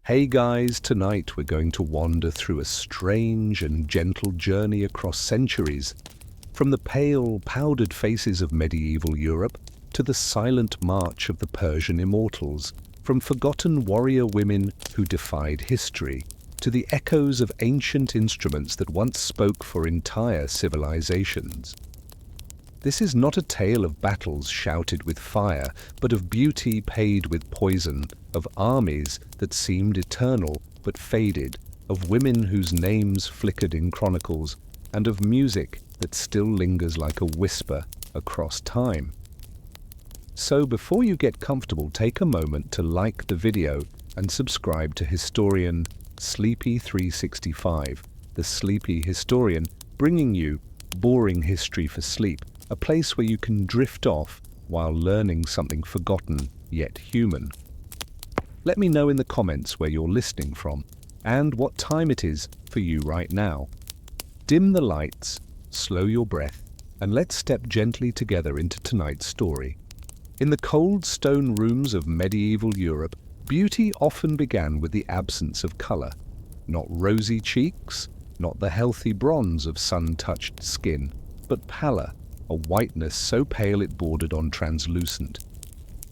Hey guys, tonight we're going to wander through a strange and gentle journey across centuries, from the pale, powdered faces of medieval Europe to the silent march of the Persian Immortals, from forgotten warrior women who defied history to the echoes of ancient instruments that once spoke for entire civilizations. This is not a tale of battles shouted with fire, but of beauty paid with poison, of armies that seemed eternal but faded, of women whose names flickered in chronicles, and of music that still lingers like a whisper across time. So before you get comfortable, take a moment to like the video and subscribe to historian Sleepy365, the Sleepy Historian, bringing you boring history for sleep, a place where you can drift off while learning something forgotten yet human. Let me know in the comments where you're listening from and what time it is for you right now. Dim the lights, slow your breath, and let's step gently together into tonight's story. In the cold stone rooms of medieval Europe, beauty often began with the absence of color. Not rosy cheeks, not the healthy bronze of sun-touched skin, but pallor, a whiteness so pale it bordered on translucent.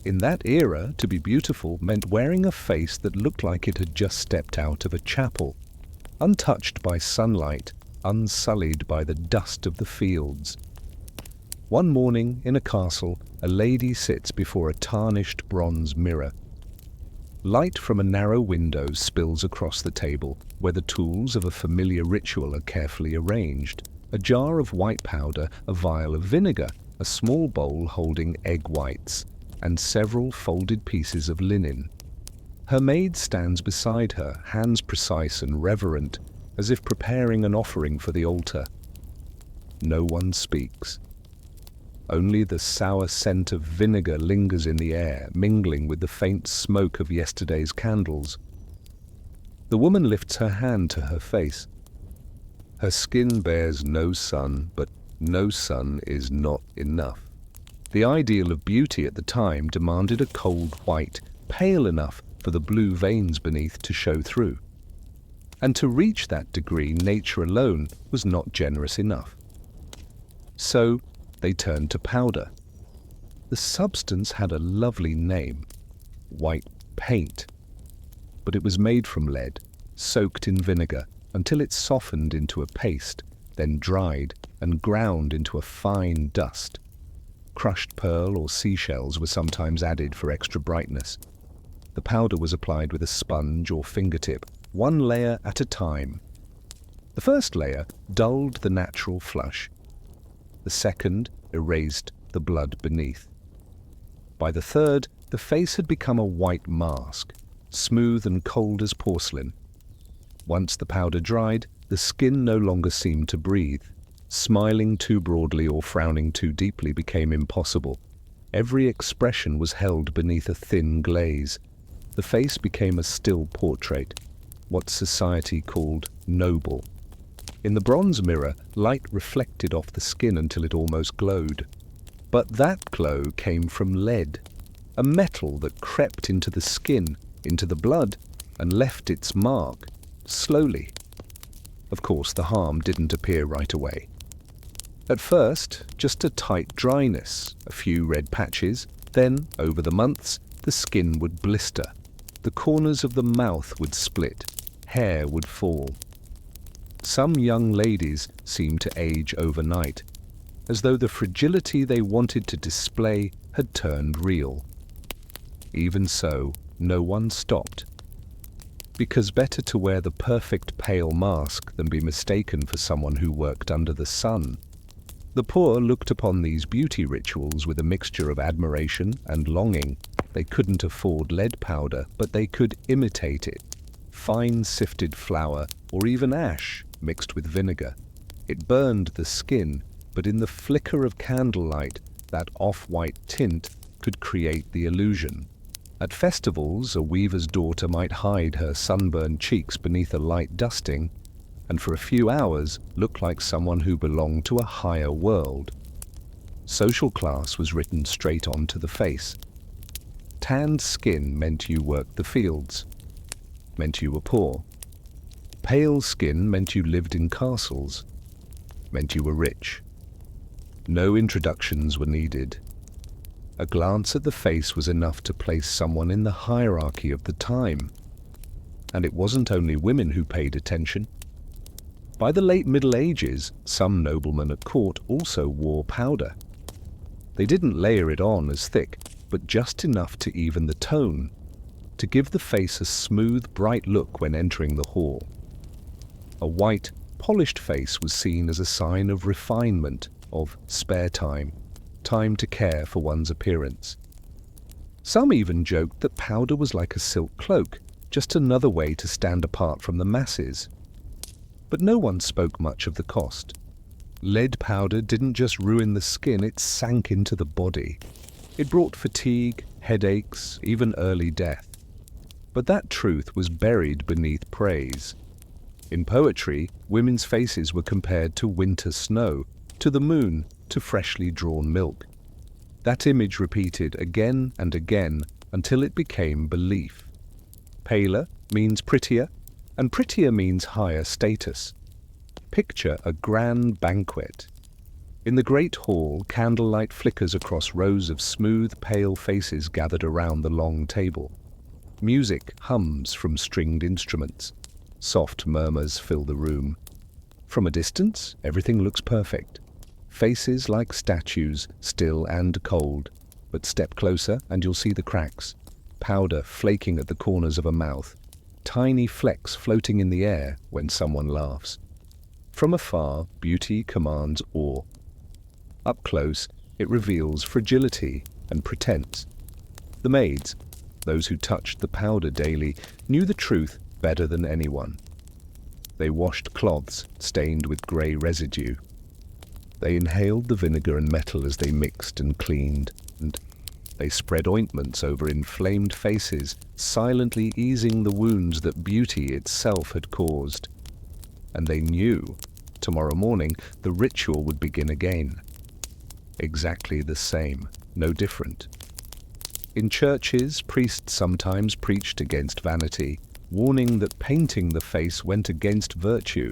In that era, to be beautiful meant wearing a face that looked like it had just stepped out of a chapel, untouched by sunlight, unsullied by the dust of the fields. One morning, in a castle, a lady sits before a tarnished bronze mirror. Light from a narrow window spills across the table, where the tools of a familiar ritual are carefully arranged. A jar of white powder, a vial of vinegar, a small bowl holding egg whites, and several folded pieces of linen. Her maid stands beside her, hands precise and reverent, as if preparing an offering for the altar. No one speaks. Only the sour scent of vinegar lingers in the air, mingling with the faint smoke of yesterday's candles. The woman lifts her hand to her face. Her skin bears no sun, but no sun is not enough. The ideal of beauty at the time demanded a cold white, pale enough for the blue veins beneath to show through. And to reach that degree, nature alone was not generous enough. So they turned to powder. The substance had a lovely name, white paint, but it was made from lead, soaked in vinegar, until it softened into a paste, then dried and ground into a fine dust. Crushed pearl or seashells were sometimes added for extra brightness. The powder was applied with a sponge or fingertip, one layer at a time. The first layer dulled the natural flush. The second erased the blood beneath. By the third, the face had become a white mask, smooth and cold as porcelain. Once the powder dried, the skin no longer seemed to breathe. Smiling too broadly or frowning too deeply became impossible. Every expression was held beneath a thin glaze. The face became a still portrait, what society called noble. In the bronze mirror, light reflected off the skin until it almost glowed. But that glow came from lead, a metal that crept into the skin, into the blood, and left its mark, slowly. Of course, the harm didn't appear right away. At first, just a tight dryness, a few red patches, then, over the months, the skin would blister. The corners of the mouth would split, hair would fall. Some young ladies seemed to age overnight, as though the fragility they wanted to display had turned real. Even so, no one stopped. Because better to wear the perfect pale mask than be mistaken for someone who worked under the sun. The poor looked upon these beauty rituals with a mixture of admiration and longing. They couldn't afford lead powder, but they could imitate it. Fine sifted flour or even ash mixed with vinegar. It burned the skin, but in the flicker of candlelight, that off-white tint could create the illusion. At festivals, a weaver's daughter might hide her sunburned cheeks beneath a light dusting, and for a few hours look like someone who belonged to a higher world. Social class was written straight onto the face. Tanned skin meant you worked the fields. meant you were poor. Pale skin meant you lived in castles, meant you were rich. No introductions were needed. A glance at the face was enough to place someone in the hierarchy of the time. And it wasn't only women who paid attention. By the late Middle Ages, some noblemen at court also wore powder. They didn't layer it on as thick, but just enough to even the tone, to give the face a smooth, bright look when entering the hall. A white, polished face was seen as a sign of refinement, of spare time, time to care for one's appearance. Some even joked that powder was like a silk cloak, just another way to stand apart from the masses. But no one spoke much of the cost. Lead powder didn't just ruin the skin, it sank into the body. It brought fatigue, headaches, even early death. But that truth was buried beneath praise. In poetry, women's faces were compared to winter snow, to the moon, to freshly drawn milk. That image repeated again and again until it became belief. Paler means prettier, and prettier means higher status. Picture a grand banquet. In the great hall, candlelight flickers across rows of smooth, pale faces gathered around the long table. Music hums from stringed instruments. Soft murmurs fill the room. From a distance, everything looks perfect. Faces like statues, still and cold. But step closer and you'll see the cracks. Powder flaking at the corners of a mouth. Tiny flecks floating in the air when someone laughs. From afar, beauty commands awe. Up close, it reveals fragility and pretense. The maids, those who touched the powder daily, knew the truth better than anyone. They washed cloths stained with grey residue. They inhaled the vinegar and metal as they mixed and cleaned, and they spread ointments over inflamed faces, silently easing the wounds that beauty itself had caused. And they knew, tomorrow morning, the ritual would begin again. Exactly the same, no different. In churches, priests sometimes preached against vanity, warning that painting the face went against virtue.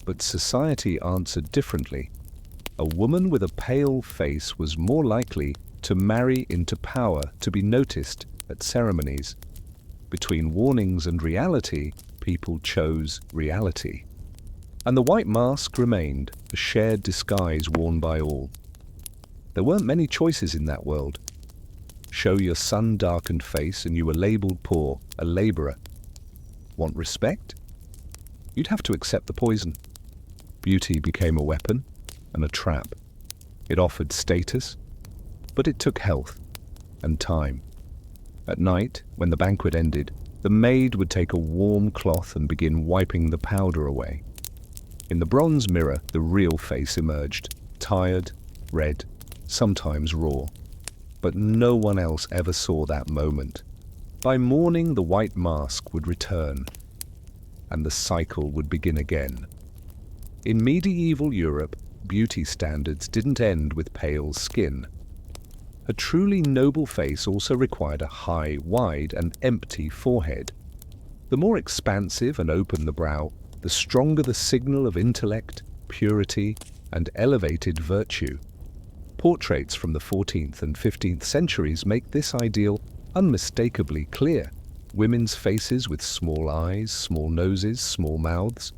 But society answered differently. A woman with a pale face was more likely to marry into power, to be noticed at ceremonies. Between warnings and reality, people chose reality. And the white mask remained, a shared disguise worn by all. There weren't many choices in that world. Show your sun-darkened face and you were labeled poor, a laborer. Want respect? You'd have to accept the poison. Beauty became a weapon and a trap. It offered status, but it took health and time. At night, when the banquet ended, the maid would take a warm cloth and begin wiping the powder away. In the bronze mirror, the real face emerged, tired, red, sometimes raw. But no one else ever saw that moment. By morning, the white mask would return, and the cycle would begin again. In medieval Europe, beauty standards didn't end with pale skin. A truly noble face also required a high, wide, and empty forehead. The more expansive and open the brow, the stronger the signal of intellect, purity, and elevated virtue. Portraits from the 14th and 15th centuries make this ideal unmistakably clear. Women's faces with small eyes, small noses, small mouths,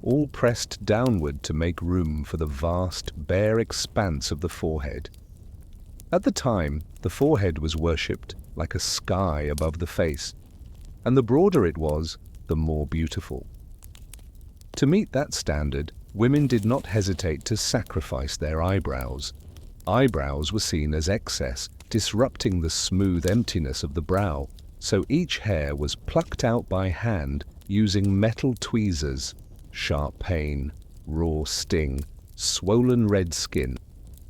all pressed downward to make room for the vast, bare expanse of the forehead. At the time, the forehead was worshipped like a sky above the face, and the broader it was, the more beautiful. To meet that standard, women did not hesitate to sacrifice their eyebrows. Eyebrows were seen as excess, disrupting the smooth emptiness of the brow, so each hair was plucked out by hand using metal tweezers. Sharp pain, raw sting, swollen red skin.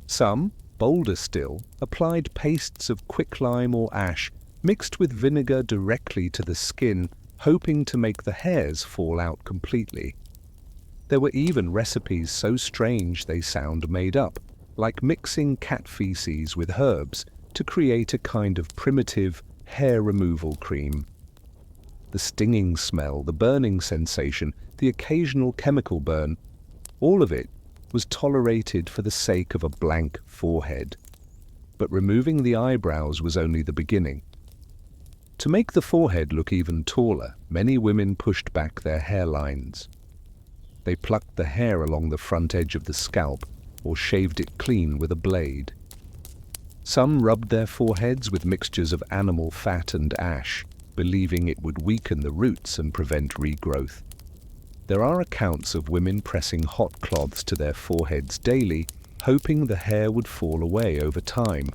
Some, bolder still, applied pastes of quicklime or ash mixed with vinegar directly to the skin, hoping to make the hairs fall out completely. There were even recipes so strange they sound made up, like mixing cat feces with herbs to create a kind of primitive hair removal cream. the stinging smell, the burning sensation, the occasional chemical burn, all of it was tolerated for the sake of a blank forehead. But removing the eyebrows was only the beginning. To make the forehead look even taller, many women pushed back their hairlines. They plucked the hair along the front edge of the scalp or shaved it clean with a blade. Some rubbed their foreheads with mixtures of animal fat and ash, believing it would weaken the roots and prevent regrowth. There are accounts of women pressing hot cloths to their foreheads daily, hoping the hair would fall away over time.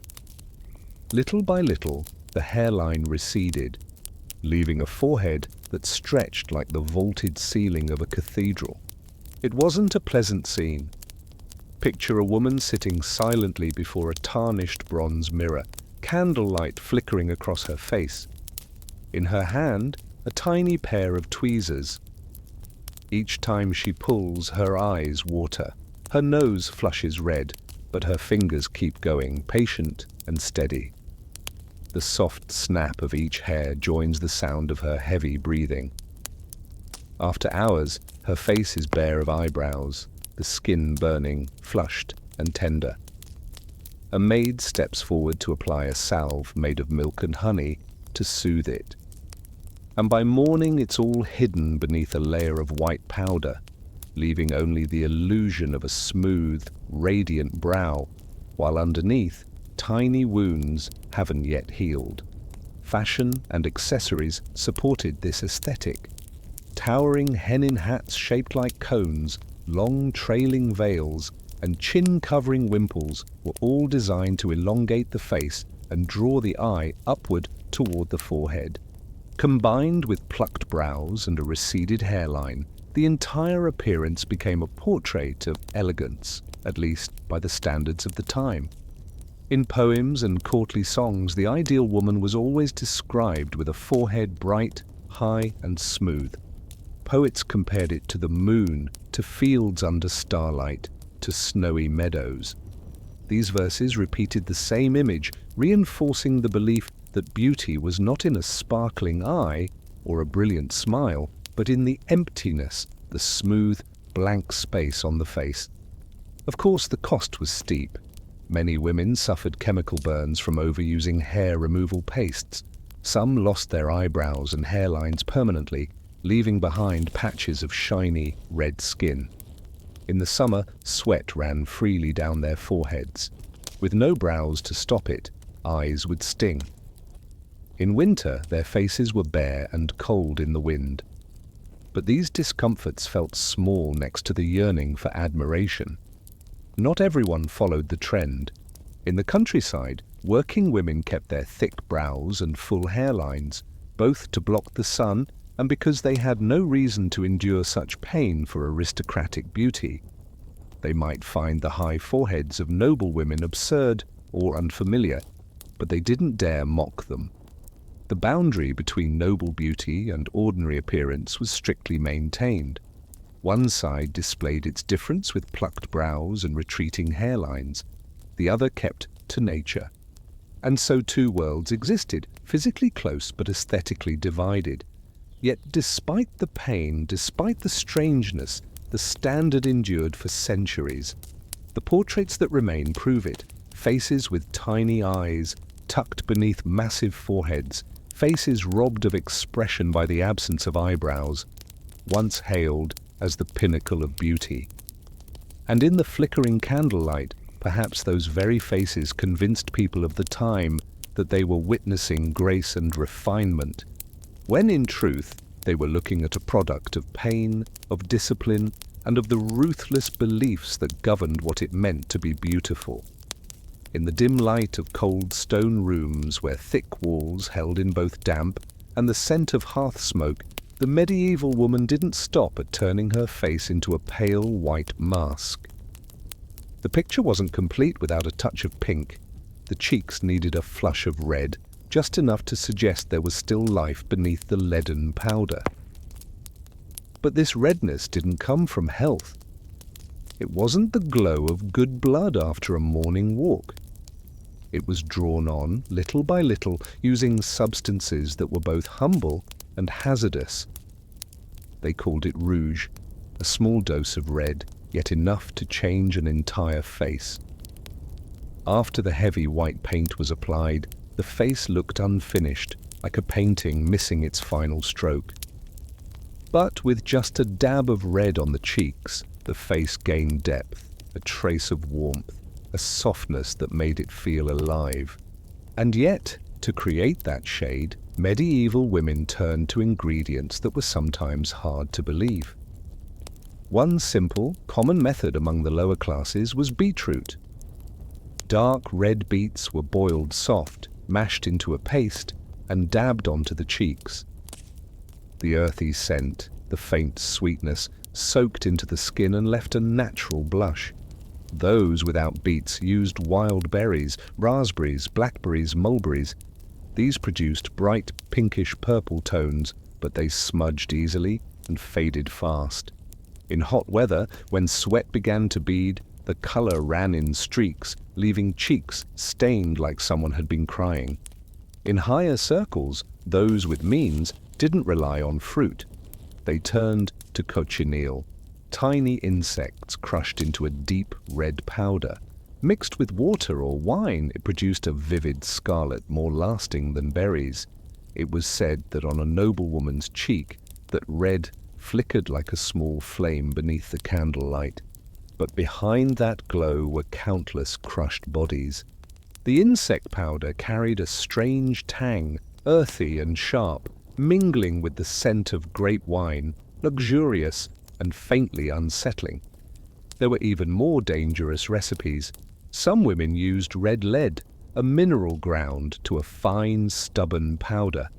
Little by little, the hairline receded, leaving a forehead that stretched like the vaulted ceiling of a cathedral. It wasn't a pleasant scene. Picture a woman sitting silently before a tarnished bronze mirror, candlelight flickering across her face. In her hand, a tiny pair of tweezers. Each time she pulls, her eyes water. Her nose flushes red, but her fingers keep going, patient and steady. The soft snap of each hair joins the sound of her heavy breathing. After hours, her face is bare of eyebrows, the skin burning, flushed and tender. A maid steps forward to apply a salve made of milk and honey to soothe it. And by morning it's all hidden beneath a layer of white powder, leaving only the illusion of a smooth, radiant brow, while underneath, tiny wounds haven't yet healed. Fashion and accessories supported this aesthetic. Towering hennin hats shaped like cones, long trailing veils, and chin-covering wimples were all designed to elongate the face and draw the eye upward toward the forehead. Combined with plucked brows and a receded hairline, the entire appearance became a portrait of elegance, at least by the standards of the time. In poems and courtly songs, the ideal woman was always described with a forehead bright, high, and smooth. Poets compared it to the moon, to fields under starlight, to snowy meadows. These verses repeated the same image, reinforcing the belief that beauty was not in a sparkling eye or a brilliant smile, but in the emptiness, the smooth, blank space on the face. Of course, the cost was steep. Many women suffered chemical burns from overusing hair removal pastes. Some lost their eyebrows and hairlines permanently, leaving behind patches of shiny, red skin. In the summer, sweat ran freely down their foreheads. With no brows to stop it, eyes would sting. In winter, their faces were bare and cold in the wind. But these discomforts felt small next to the yearning for admiration. Not everyone followed the trend. In the countryside, working women kept their thick brows and full hairlines, both to block the sun and because they had no reason to endure such pain for aristocratic beauty. They might find the high foreheads of noble women absurd or unfamiliar, but they didn't dare mock them. The boundary between noble beauty and ordinary appearance was strictly maintained. One side displayed its difference with plucked brows and retreating hairlines. The other kept to nature. And so two worlds existed, physically close but aesthetically divided. Yet despite the pain, despite the strangeness, the standard endured for centuries. The portraits that remain prove it. Faces with tiny eyes, tucked beneath massive foreheads, faces robbed of expression by the absence of eyebrows, once hailed as the pinnacle of beauty. And in the flickering candlelight, perhaps those very faces convinced people of the time that they were witnessing grace and refinement, when in truth they were looking at a product of pain, of discipline, and of the ruthless beliefs that governed what it meant to be beautiful. In the dim light of cold stone rooms where thick walls held in both damp and the scent of hearth smoke, the medieval woman didn't stop at turning her face into a pale white mask. The picture wasn't complete without a touch of pink. The cheeks needed a flush of red, just enough to suggest there was still life beneath the leaden powder. But this redness didn't come from health. It wasn't the glow of good blood after a morning walk. It was drawn on, little by little, using substances that were both humble and hazardous. They called it rouge, a small dose of red, yet enough to change an entire face. After the heavy white paint was applied, the face looked unfinished, like a painting missing its final stroke. But with just a dab of red on the cheeks, the face gained depth, a trace of warmth, a softness that made it feel alive. And yet, to create that shade, medieval women turned to ingredients that were sometimes hard to believe. One simple, common method among the lower classes was beetroot. Dark red beets were boiled soft, mashed into a paste, and dabbed onto the cheeks. The earthy scent, the faint sweetness, soaked into the skin and left a natural blush. Those without beets used wild berries, raspberries, blackberries, mulberries. These produced bright pinkish-purple tones, but they smudged easily and faded fast. In hot weather, when sweat began to bead, the color ran in streaks, leaving cheeks stained like someone had been crying. In higher circles, those with means didn't rely on fruit. They turned to cochineal, tiny insects crushed into a deep red powder. Mixed with water or wine, it produced a vivid scarlet more lasting than berries. It was said that on a noblewoman's cheek, that red flickered like a small flame beneath the candlelight. But behind that glow were countless crushed bodies. The insect powder carried a strange tang, earthy and sharp, mingling with the scent of grape wine, luxurious and faintly unsettling. There were even more dangerous recipes. Some women used red lead, a mineral ground to a fine, stubborn powder.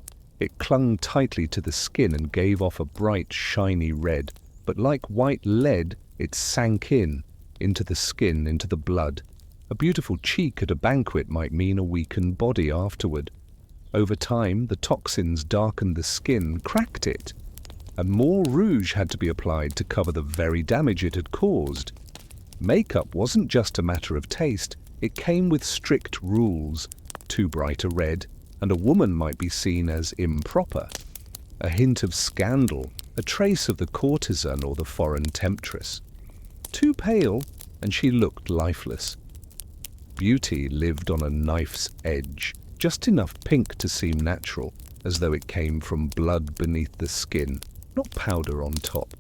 It clung tightly to the skin and gave off a bright, shiny red, but like white lead, it sank into the skin, into the blood. A beautiful cheek at a banquet might mean a weakened body afterward. Over time, the toxins darkened the skin, cracked it, and more rouge had to be applied to cover the very damage it had caused. Makeup wasn't just a matter of taste, it came with strict rules. Too bright a red, and a woman might be seen as improper. A hint of scandal, a trace of the courtesan or the foreign temptress. Too pale, and she looked lifeless. Beauty lived on a knife's edge, just enough pink to seem natural, as though it came from blood beneath the skin, not powder on top.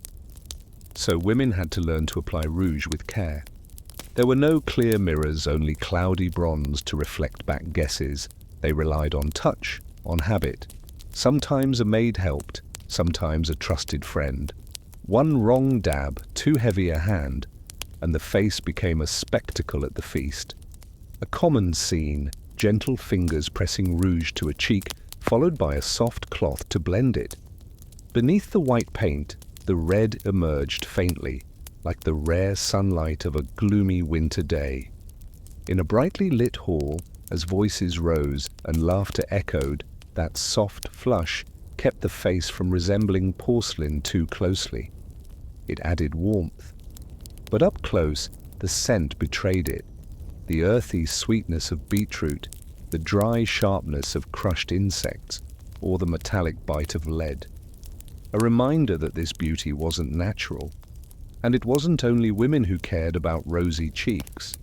So women had to learn to apply rouge with care. There were no clear mirrors, only cloudy bronze to reflect back guesses. They relied on touch, on habit. Sometimes a maid helped, sometimes a trusted friend. One wrong dab, too heavy a hand, and the face became a spectacle at the feast. A common scene, gentle fingers pressing rouge to a cheek, followed by a soft cloth to blend it. Beneath the white paint, the red emerged faintly, like the rare sunlight of a gloomy winter day. In a brightly lit hall, as voices rose and laughter echoed, that soft flush kept the face from resembling porcelain too closely. It added warmth. But up close, the scent betrayed it. The earthy sweetness of beetroot, the dry sharpness of crushed insects, or the metallic bite of lead. A reminder that this beauty wasn't natural. And it wasn't only women who cared about rosy cheeks.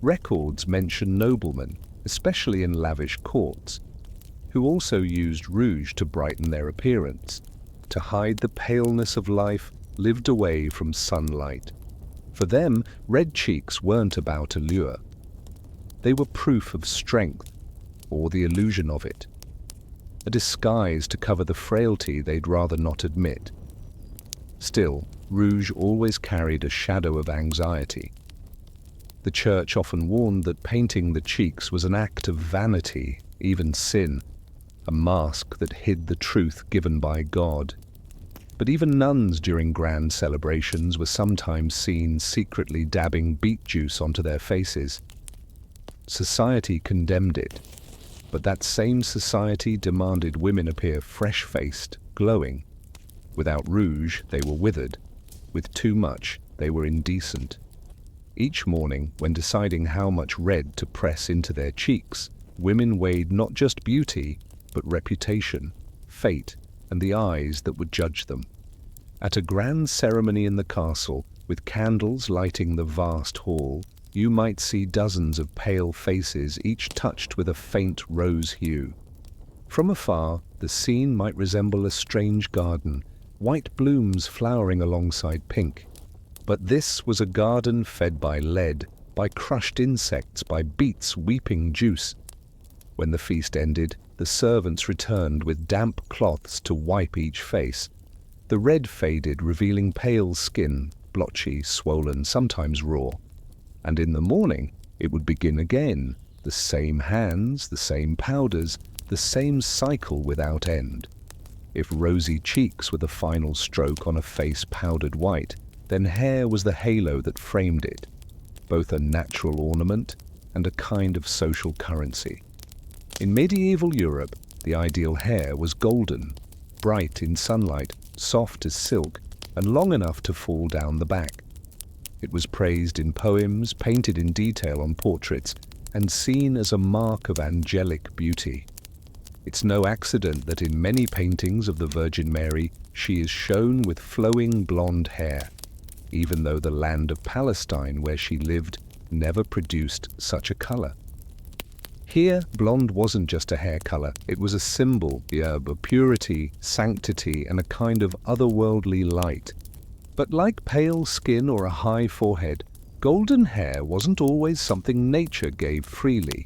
Records mention noblemen, especially in lavish courts, who also used rouge to brighten their appearance, to hide the paleness of life lived away from sunlight. For them, red cheeks weren't about allure. They were proof of strength, or the illusion of it. A disguise to cover the frailty they'd rather not admit. Still, rouge always carried a shadow of anxiety. The church often warned that painting the cheeks was an act of vanity, even sin, a mask that hid the truth given by God. But even nuns during grand celebrations were sometimes seen secretly dabbing beet juice onto their faces. Society condemned it, but that same society demanded women appear fresh-faced, glowing. Without rouge, they were withered. With too much, they were indecent. Each morning, when deciding how much red to press into their cheeks, women weighed not just beauty, but reputation, fate, and the eyes that would judge them. At a grand ceremony in the castle, with candles lighting the vast hall, you might see dozens of pale faces, each touched with a faint rose hue. From afar, the scene might resemble a strange garden, white blooms flowering alongside pink. But this was a garden fed by lead, by crushed insects, by beets weeping juice. When the feast ended, the servants returned with damp cloths to wipe each face. The red faded, revealing pale skin, blotchy, swollen, sometimes raw. And in the morning, it would begin again, the same hands, the same powders, the same cycle without end. If rosy cheeks were the final stroke on a face powdered white, then hair was the halo that framed it, both a natural ornament and a kind of social currency. In medieval Europe, the ideal hair was golden, bright in sunlight, soft as silk, and long enough to fall down the back. It was praised in poems, painted in detail on portraits, and seen as a mark of angelic beauty. It's no accident that in many paintings of the Virgin Mary, she is shown with flowing blonde hair, even though the land of Palestine where she lived never produced such a color. Here, blonde wasn't just a hair color, it was a symbol of purity, sanctity, and a kind of otherworldly light. But like pale skin or a high forehead, golden hair wasn't always something nature gave freely.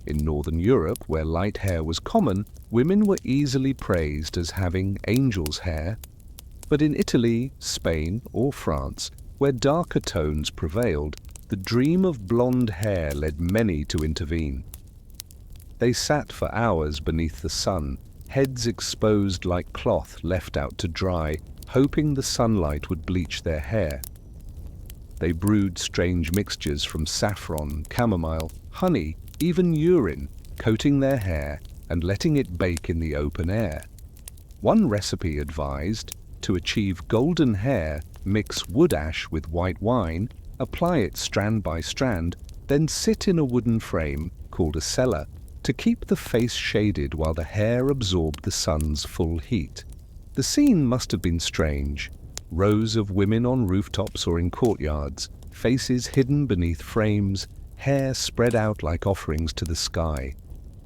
In Northern Europe, where light hair was common, women were easily praised as having angel's hair. But in Italy, Spain, or France, where darker tones prevailed, the dream of blonde hair led many to intervene. They sat for hours beneath the sun, heads exposed like cloth left out to dry, hoping the sunlight would bleach their hair. They brewed strange mixtures from saffron, chamomile, honey, even urine, coating their hair and letting it bake in the open air. One recipe advised, to achieve golden hair, mix wood ash with white wine, apply it strand by strand, then sit in a wooden frame, called a cellar, to keep the face shaded while the hair absorbed the sun's full heat. The scene must have been strange. Rows of women on rooftops or in courtyards, faces hidden beneath frames, hair spread out like offerings to the sky.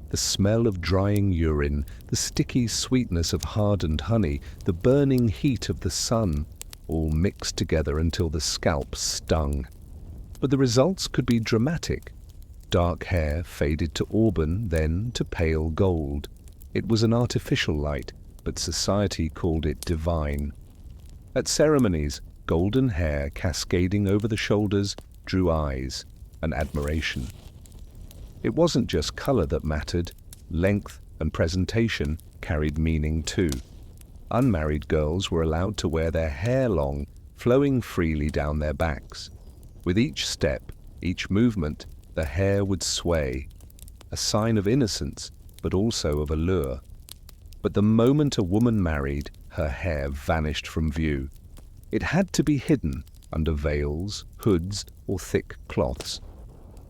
The smell of drying urine, the sticky sweetness of hardened honey, the burning heat of the sun, all mixed together until the scalp stung. But the results could be dramatic. Dark hair faded to auburn, then to pale gold. It was an artificial light, but society called it divine. At ceremonies, golden hair cascading over the shoulders drew eyes and admiration. It wasn't just color that mattered, length and presentation carried meaning too. Unmarried girls were allowed to wear their hair long, flowing freely down their backs. With each step, each movement, the hair would sway, a sign of innocence, but also of allure. But the moment a woman married, her hair vanished from view. It had to be hidden under veils, hoods, or thick cloths.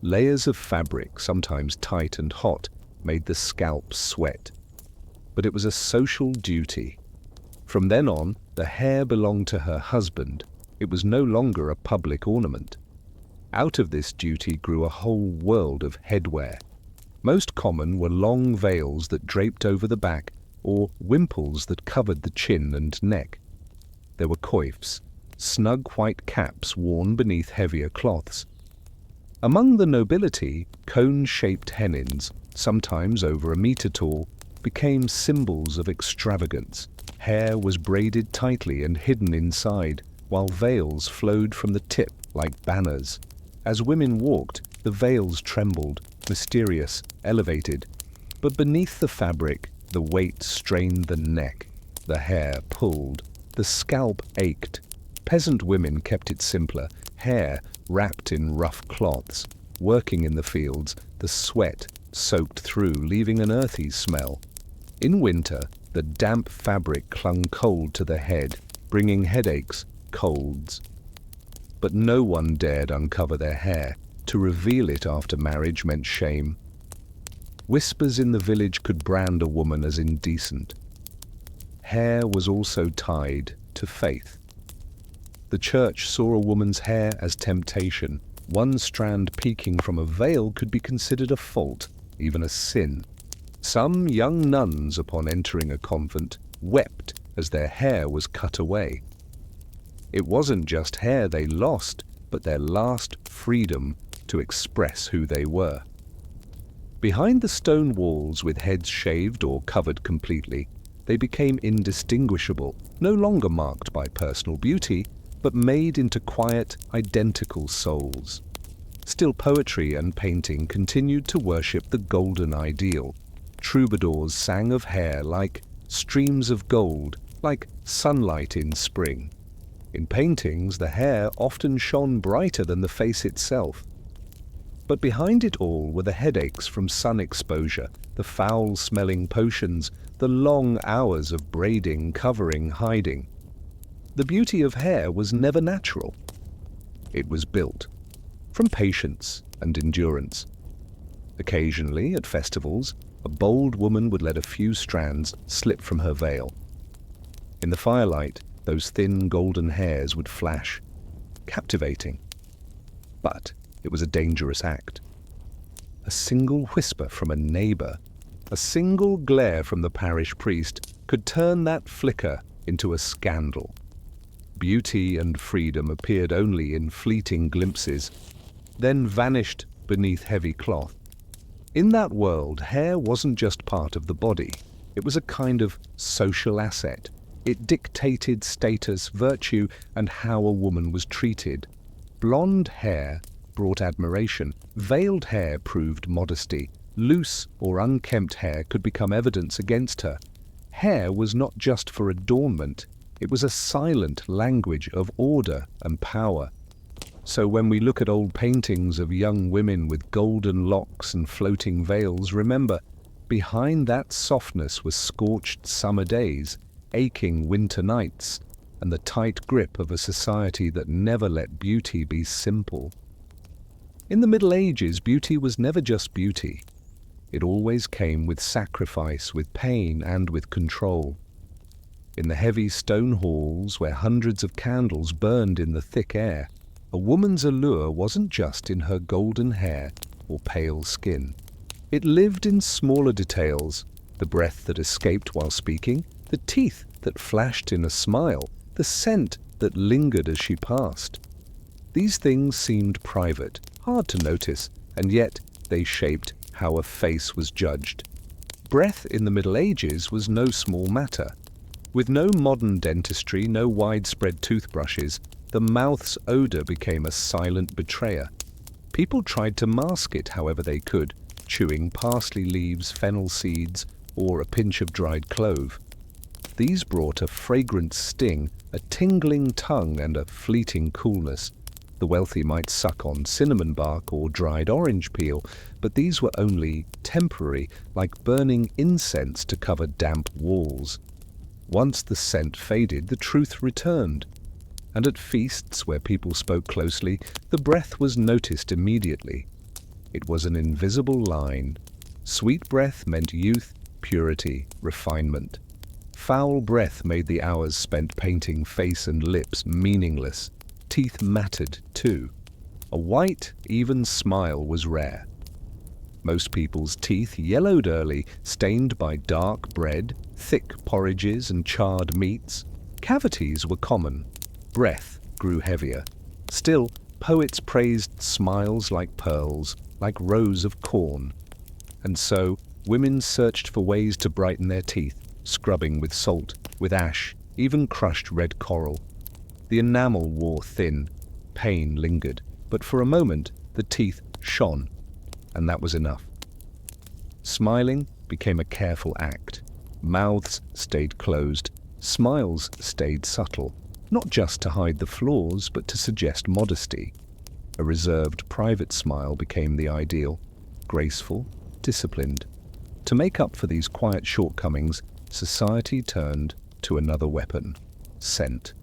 Layers of fabric, sometimes tight and hot, made the scalp sweat. But it was a social duty. From then on, the hair belonged to her husband. It was no longer a public ornament. Out of this duty grew a whole world of headwear. Most common were long veils that draped over the back, or wimples that covered the chin and neck. There were coifs, snug white caps worn beneath heavier cloths. Among the nobility, cone-shaped hennins, sometimes over a meter tall, became symbols of extravagance. Hair was braided tightly and hidden inside, while veils flowed from the tip like banners. As women walked, the veils trembled, mysterious, elevated. But beneath the fabric, the weight strained the neck. The hair pulled. The scalp ached. Peasant women kept it simpler, hair wrapped in rough cloths. Working in the fields, the sweat soaked through, leaving an earthy smell. In winter, the damp fabric clung cold to the head, bringing headaches, colds. But no one dared uncover their hair. To reveal it after marriage meant shame. Whispers in the village could brand a woman as indecent. hair was also tied to faith. The church saw a woman's hair as temptation. One strand peeking from a veil could be considered a fault, even a sin. Some young nuns, upon entering a convent, wept as their hair was cut away. It wasn't just hair they lost, but their last freedom to express who they were. Behind the stone walls with heads shaved or covered completely, they became indistinguishable, no longer marked by personal beauty, but made into quiet, identical souls. Still, poetry and painting continued to worship the golden ideal. Troubadours sang of hair like streams of gold, like sunlight in spring. In paintings, the hair often shone brighter than the face itself. But behind it all were the headaches from sun exposure, the foul-smelling potions, the long hours of braiding, covering, hiding. The beauty of hair was never natural. It was built from patience and endurance. Occasionally, at festivals, a bold woman would let a few strands slip from her veil. In the firelight, those thin golden hairs would flash, captivating. But it was a dangerous act. A single whisper from a neighbor, a single glare from the parish priest could turn that flicker into a scandal. Beauty and freedom appeared only in fleeting glimpses, then vanished beneath heavy cloth. In that world, hair wasn't just part of the body. It was a kind of social asset. It dictated status, virtue, and how a woman was treated. Blonde hair brought admiration. Veiled hair proved modesty. Loose or unkempt hair could become evidence against her. Hair was not just for adornment. It was a silent language of order and power. So when we look at old paintings of young women with golden locks and floating veils, remember, behind that softness were scorched summer days, aching winter nights, and the tight grip of a society that never let beauty be simple. In the Middle Ages, beauty was never just beauty. It always came with sacrifice, with pain, and with control. In the heavy stone halls where hundreds of candles burned in the thick air, a woman's allure wasn't just in her golden hair or pale skin. It lived in smaller details, the breath that escaped while speaking, the teeth that flashed in a smile, the scent that lingered as she passed. These things seemed private, hard to notice, and yet they shaped how a face was judged. Breath in the Middle Ages was no small matter. With no modern dentistry, no widespread toothbrushes, the mouth's odor became a silent betrayer. People tried to mask it however they could, chewing parsley leaves, fennel seeds, or a pinch of dried clove. These brought a fragrant sting, a tingling tongue, and a fleeting coolness. The wealthy might suck on cinnamon bark or dried orange peel, but these were only temporary, like burning incense to cover damp walls. Once the scent faded, the truth returned. And at feasts where people spoke closely, the breath was noticed immediately. It was an invisible line. Sweet breath meant youth, purity, refinement. Foul breath made the hours spent painting face and lips meaningless. Teeth mattered, too. A white, even smile was rare. Most people's teeth yellowed early, stained by dark bread, thick porridges, and charred meats. Cavities were common. Breath grew heavier. Still, poets praised smiles like pearls, like rows of corn. And so, women searched for ways to brighten their teeth, scrubbing with salt, with ash, even crushed red coral. The enamel wore thin. Pain lingered, but for a moment the teeth shone, and that was enough. Smiling became a careful act. Mouths stayed closed. Smiles stayed subtle, not just to hide the flaws, but to suggest modesty. A reserved, private smile became the ideal, graceful, disciplined. To make up for these quiet shortcomings, society turned to another weapon: scent.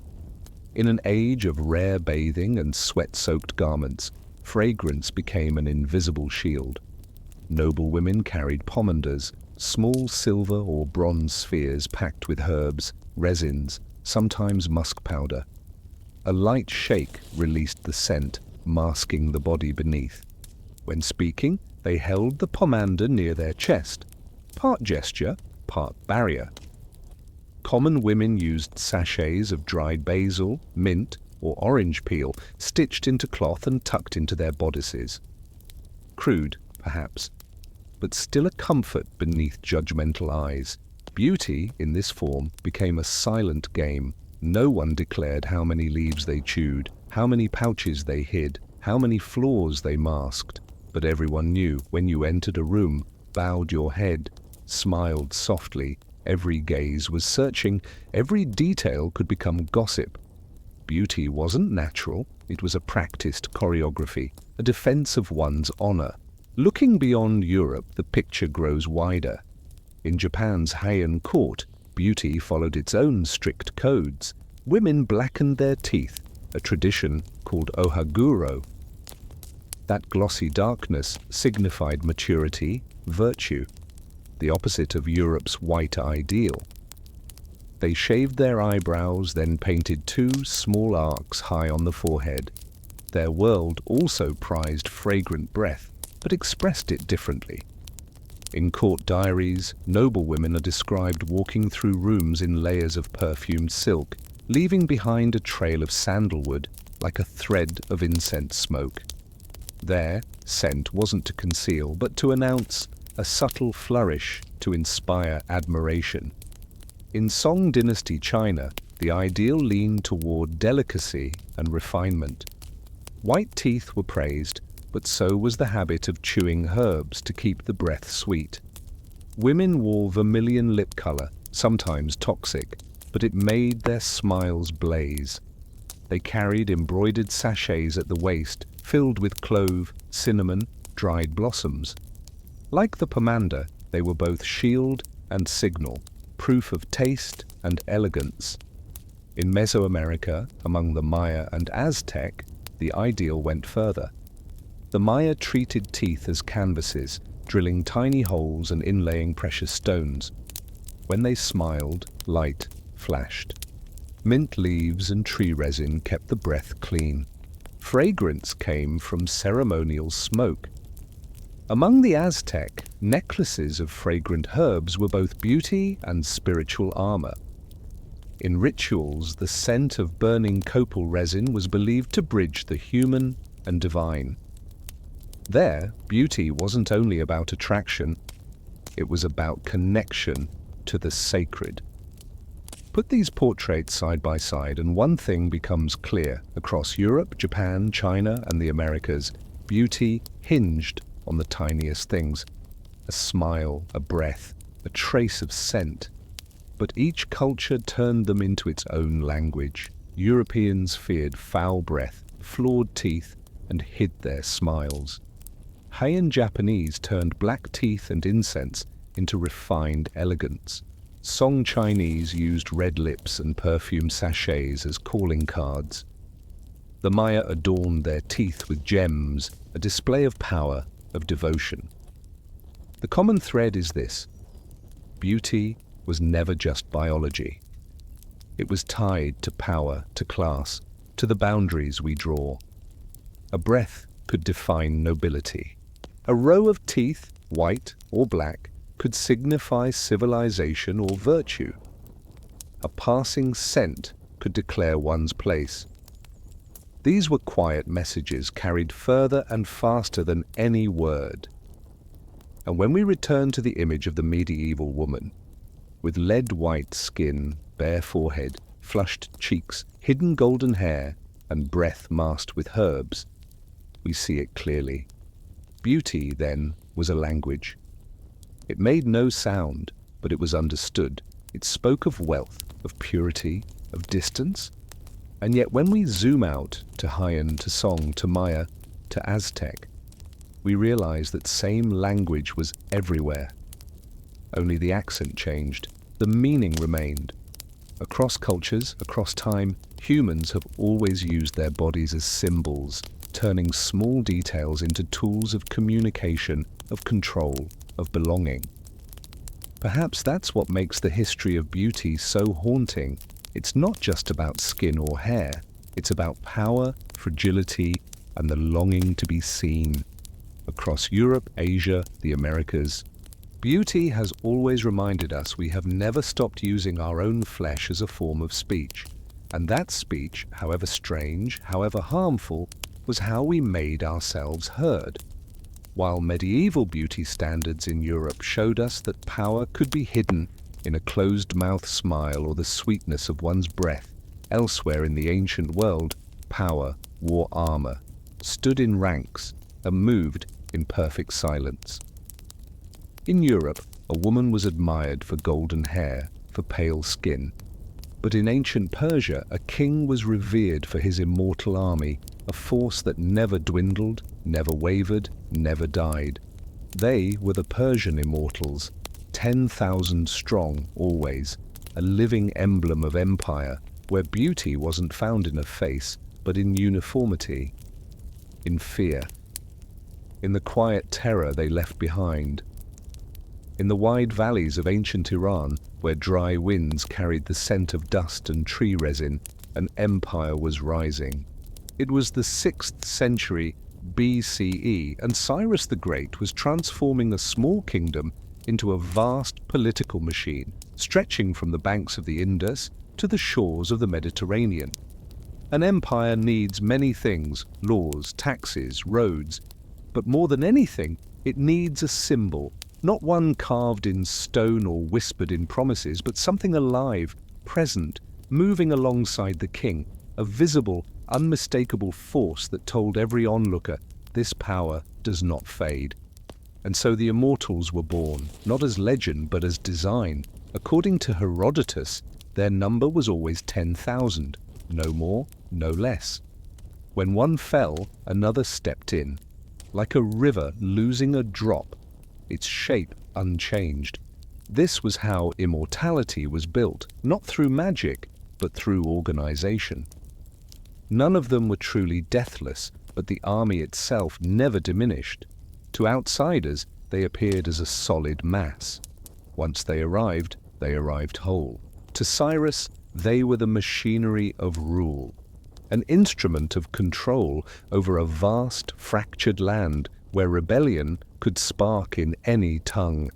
In an age of rare bathing and sweat-soaked garments, fragrance became an invisible shield. Noble women carried pomanders, small silver or bronze spheres packed with herbs, resins, sometimes musk powder. A light shake released the scent, masking the body beneath. When speaking, they held the pomander near their chest, part gesture, part barrier. Common women used sachets of dried basil, mint, or orange peel stitched into cloth and tucked into their bodices. Crude, perhaps, but still a comfort beneath judgmental eyes. Beauty, in this form, became a silent game. No one declared how many leaves they chewed, how many pouches they hid, how many flaws they masked. But everyone knew when you entered a room, bowed your head, smiled softly. Every gaze was searching, every detail could become gossip. Beauty wasn't natural, it was a practiced choreography, a defense of one's honor. Looking beyond Europe, the picture grows wider. In Japan's Heian court, beauty followed its own strict codes. Women blackened their teeth, a tradition called ohaguro. That glossy darkness signified maturity, virtue, the opposite of Europe's white ideal. They shaved their eyebrows, then painted two small arcs high on the forehead. Their world also prized fragrant breath, but expressed it differently. In court diaries, noblewomen are described walking through rooms in layers of perfumed silk, leaving behind a trail of sandalwood like a thread of incense smoke. Their scent wasn't to conceal, but to announce, a subtle flourish to inspire admiration. In Song Dynasty China, the ideal leaned toward delicacy and refinement. White teeth were praised, but so was the habit of chewing herbs to keep the breath sweet. Women wore vermilion lip color, sometimes toxic, but it made their smiles blaze. They carried embroidered sachets at the waist, filled with clove, cinnamon, dried blossoms. Like the pomander, they were both shield and signal, proof of taste and elegance. In Mesoamerica, among the Maya and Aztec, the ideal went further. The Maya treated teeth as canvases, drilling tiny holes and inlaying precious stones. When they smiled, light flashed. Mint leaves and tree resin kept the breath clean. Fragrance came from ceremonial smoke. Among the Aztec, necklaces of fragrant herbs were both beauty and spiritual armor. In rituals, the scent of burning copal resin was believed to bridge the human and divine. There, beauty wasn't only about attraction, it was about connection to the sacred. Put these portraits side by side and one thing becomes clear. Across Europe, Japan, China, and the Americas, beauty hinged on the tiniest things. A smile, a breath, a trace of scent. But each culture turned them into its own language. Europeans feared foul breath, flawed teeth, and hid their smiles. Heian Japanese turned black teeth and incense into refined elegance. Song Chinese used red lips and perfume sachets as calling cards. The Maya adorned their teeth with gems, a display of power, of devotion. The common thread is this: beauty was never just biology. It was tied to power, to class, to the boundaries we draw. A breath could define nobility. A row of teeth, white or black, could signify civilization or virtue. A passing scent could declare one's place. These were quiet messages carried further and faster than any word. And when we return to the image of the medieval woman, with lead-white skin, bare forehead, flushed cheeks, hidden golden hair, and breath masked with herbs, we see it clearly. Beauty, then, was a language. It made no sound, but it was understood. It spoke of wealth, of purity, of distance. And yet when we zoom out to Heian, to Song, to Maya, to Aztec, we realize that same language was everywhere. Only the accent changed. The meaning remained. Across cultures, across time, humans have always used their bodies as symbols, turning small details into tools of communication, of control, of belonging. Perhaps that's what makes the history of beauty so haunting. It's not just about skin or hair. It's about power, fragility, and the longing to be seen. Across Europe, Asia, the Americas, beauty has always reminded us we have never stopped using our own flesh as a form of speech. And that speech, however strange, however harmful, was how we made ourselves heard. While medieval beauty standards in Europe showed us that power could be hidden in a closed-mouth smile or the sweetness of one's breath, elsewhere in the ancient world, power wore armor, stood in ranks, and moved in perfect silence. In Europe, a woman was admired for golden hair, for pale skin. But in ancient Persia, a king was revered for his immortal army, a force that never dwindled, never wavered, never died. They were the Persian Immortals, 10,000 strong always, a living emblem of empire, where beauty wasn't found in a face, but in uniformity, in fear, in the quiet terror they left behind. In the wide valleys of ancient Iran, where dry winds carried the scent of dust and tree resin, an empire was rising. It was the 6th century BCE, and Cyrus the Great was transforming a small kingdom into a vast political machine, stretching from the banks of the Indus to the shores of the Mediterranean. An empire needs many things: laws, taxes, roads, but more than anything, it needs a symbol, not one carved in stone or whispered in promises, but something alive, present, moving alongside the king, a visible, unmistakable force that told every onlooker, this power does not fade. And so the Immortals were born, not as legend but as design. According to Herodotus, their number was always 10,000, no more, no less. When one fell, another stepped in, like a river losing a drop, its shape unchanged. This was how immortality was built, not through magic, but through organization. None of them were truly deathless, but the army itself never diminished. To outsiders, they appeared as a solid mass. Once they arrived whole. To Cyrus, they were the machinery of rule, an instrument of control over a vast, fractured land where rebellion could spark in any tongue.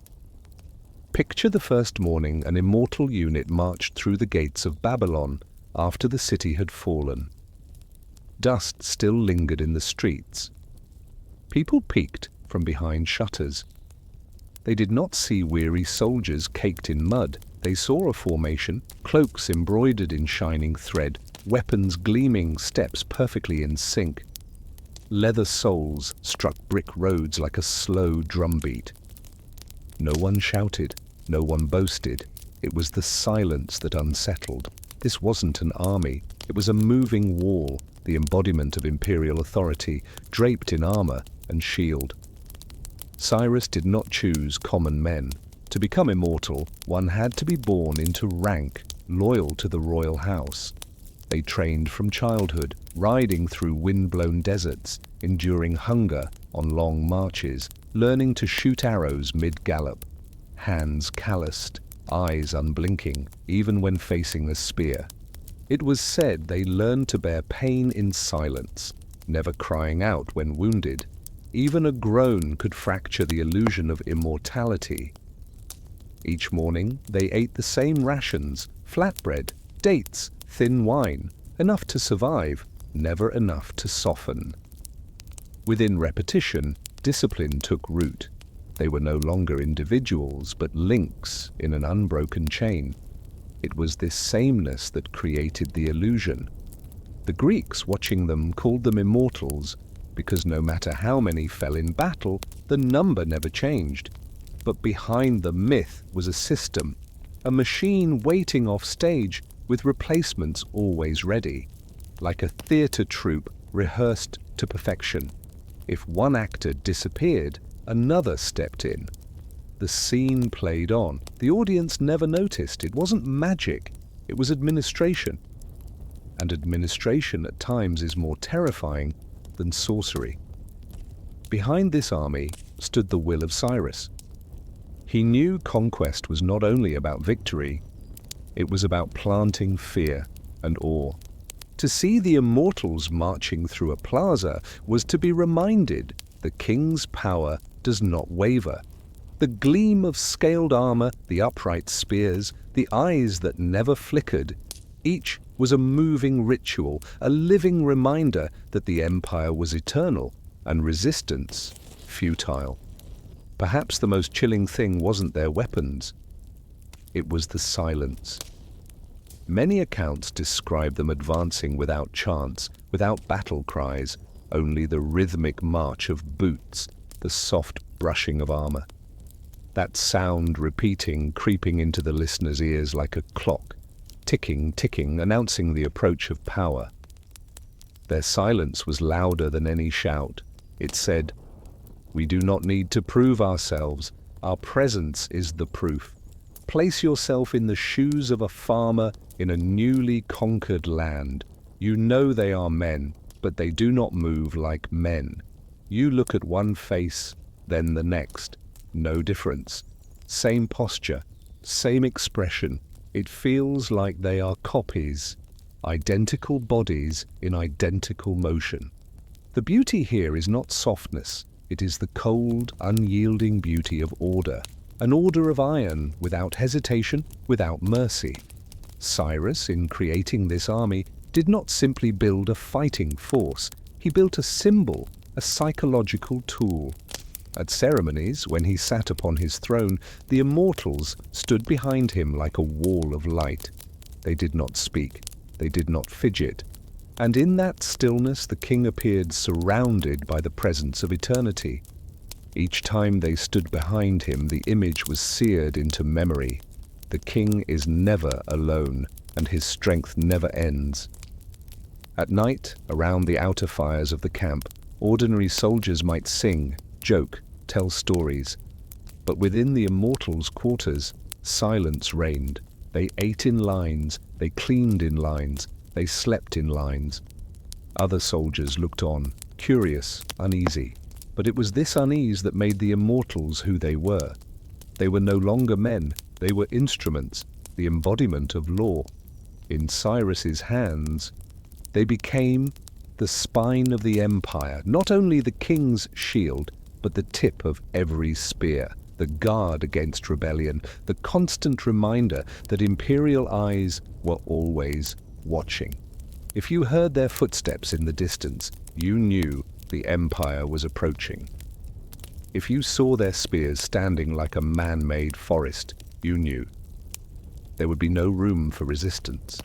Picture the first morning an immortal unit marched through the gates of Babylon after the city had fallen. Dust still lingered in the streets. People peeked from behind shutters. They did not see weary soldiers caked in mud. They saw a formation, cloaks embroidered in shining thread, weapons gleaming, steps perfectly in sync. Leather soles struck brick roads like a slow drumbeat. No one shouted, no one boasted. It was the silence that unsettled. This wasn't an army. It was a moving wall, the embodiment of imperial authority, draped in armor and shield. Cyrus did not choose common men. To become immortal, one had to be born into rank, loyal to the royal house. They trained from childhood, riding through wind-blown deserts, enduring hunger on long marches, learning to shoot arrows mid-gallop, hands calloused, eyes unblinking, even when facing a spear. It was said they learned to bear pain in silence, never crying out when wounded. Even a groan could fracture the illusion of immortality. Each morning, they ate the same rations: flatbread, dates, thin wine, enough to survive, never enough to soften. Within repetition, discipline took root. They were no longer individuals, but links in an unbroken chain. It was this sameness that created the illusion. The Greeks, watching them, called them immortals, because no matter how many fell in battle, the number never changed. But behind the myth was a system, a machine waiting off stage with replacements always ready, like a theater troupe rehearsed to perfection. If one actor disappeared, another stepped in. The scene played on. The audience never noticed. It wasn't magic, it was administration. And administration at times is more terrifying than sorcery. Behind this army stood the will of Cyrus. He knew conquest was not only about victory, it was about planting fear and awe. To see the immortals marching through a plaza was to be reminded the king's power does not waver. The gleam of scaled armor, the upright spears, the eyes that never flickered, each was a moving ritual, a living reminder that the empire was eternal and resistance futile. Perhaps the most chilling thing wasn't their weapons, it was the silence. Many accounts describe them advancing without chants, without battle cries, only the rhythmic march of boots, the soft brushing of armor. That sound repeating, creeping into the listener's ears like a clock, ticking, ticking, announcing the approach of power. Their silence was louder than any shout. It said, "We do not need to prove ourselves. Our presence is the proof. Place yourself in the shoes of a farmer in a newly conquered land. You know they are men, but they do not move like men. You look at one face, then the next. No difference. Same posture, same expression. It feels like they are copies, identical bodies in identical motion." The beauty here is not softness. It is the cold, unyielding beauty of order. An order of iron, without hesitation, without mercy. Cyrus, in creating this army, did not simply build a fighting force. He built a symbol, a psychological tool. At ceremonies, when he sat upon his throne, the immortals stood behind him like a wall of light. They did not speak, they did not fidget. And in that stillness the king appeared surrounded by the presence of eternity. Each time they stood behind him, the image was seared into memory. The king is never alone, and his strength never ends. At night, around the outer fires of the camp, ordinary soldiers might sing, joke, tell stories. But within the immortals' quarters, silence reigned. They ate in lines, they cleaned in lines, they slept in lines. Other soldiers looked on, curious, uneasy. But it was this unease that made the immortals who they were. They were no longer men, they were instruments, the embodiment of law. In Cyrus's hands, they became the spine of the empire, not only the king's shield, but the tip of every spear, the guard against rebellion, the constant reminder that imperial eyes were always watching. If you heard their footsteps in the distance, you knew the empire was approaching. If you saw their spears standing like a man-made forest, you knew there would be no room for resistance.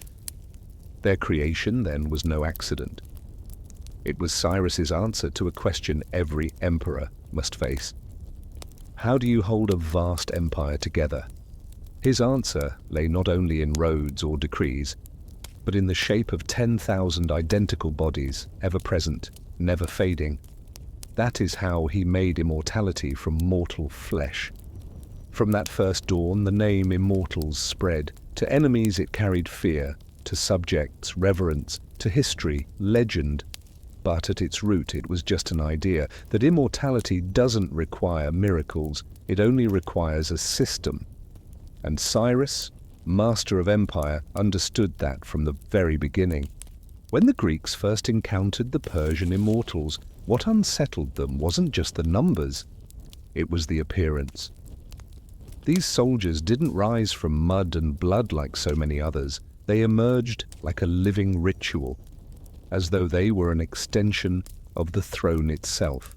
Their creation, then, was no accident. It was Cyrus's answer to a question every emperor must face. How do you hold a vast empire together? His answer lay not only in roads or decrees, but in the shape of 10,000 identical bodies, ever present, never fading. That is how he made immortality from mortal flesh. From that first dawn, the name Immortals spread. To enemies it carried fear, to subjects reverence, to history legend. But at its root it was just an idea that immortality doesn't require miracles, it only requires a system. And Cyrus, master of empire, understood that from the very beginning. When the Greeks first encountered the Persian Immortals, what unsettled them wasn't just the numbers, it was the appearance. These soldiers didn't rise from mud and blood like so many others. They emerged like a living ritual, as though they were an extension of the throne itself.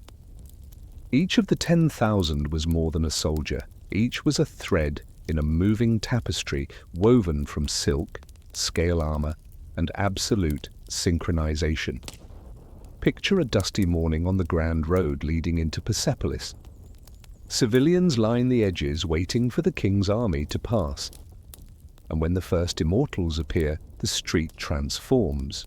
Each of the 10,000 was more than a soldier. Each was a thread in a moving tapestry woven from silk, scale armor, and absolute synchronization. Picture a dusty morning on the Grand Road leading into Persepolis. Civilians line the edges waiting for the king's army to pass. And when the first immortals appear, the street transforms.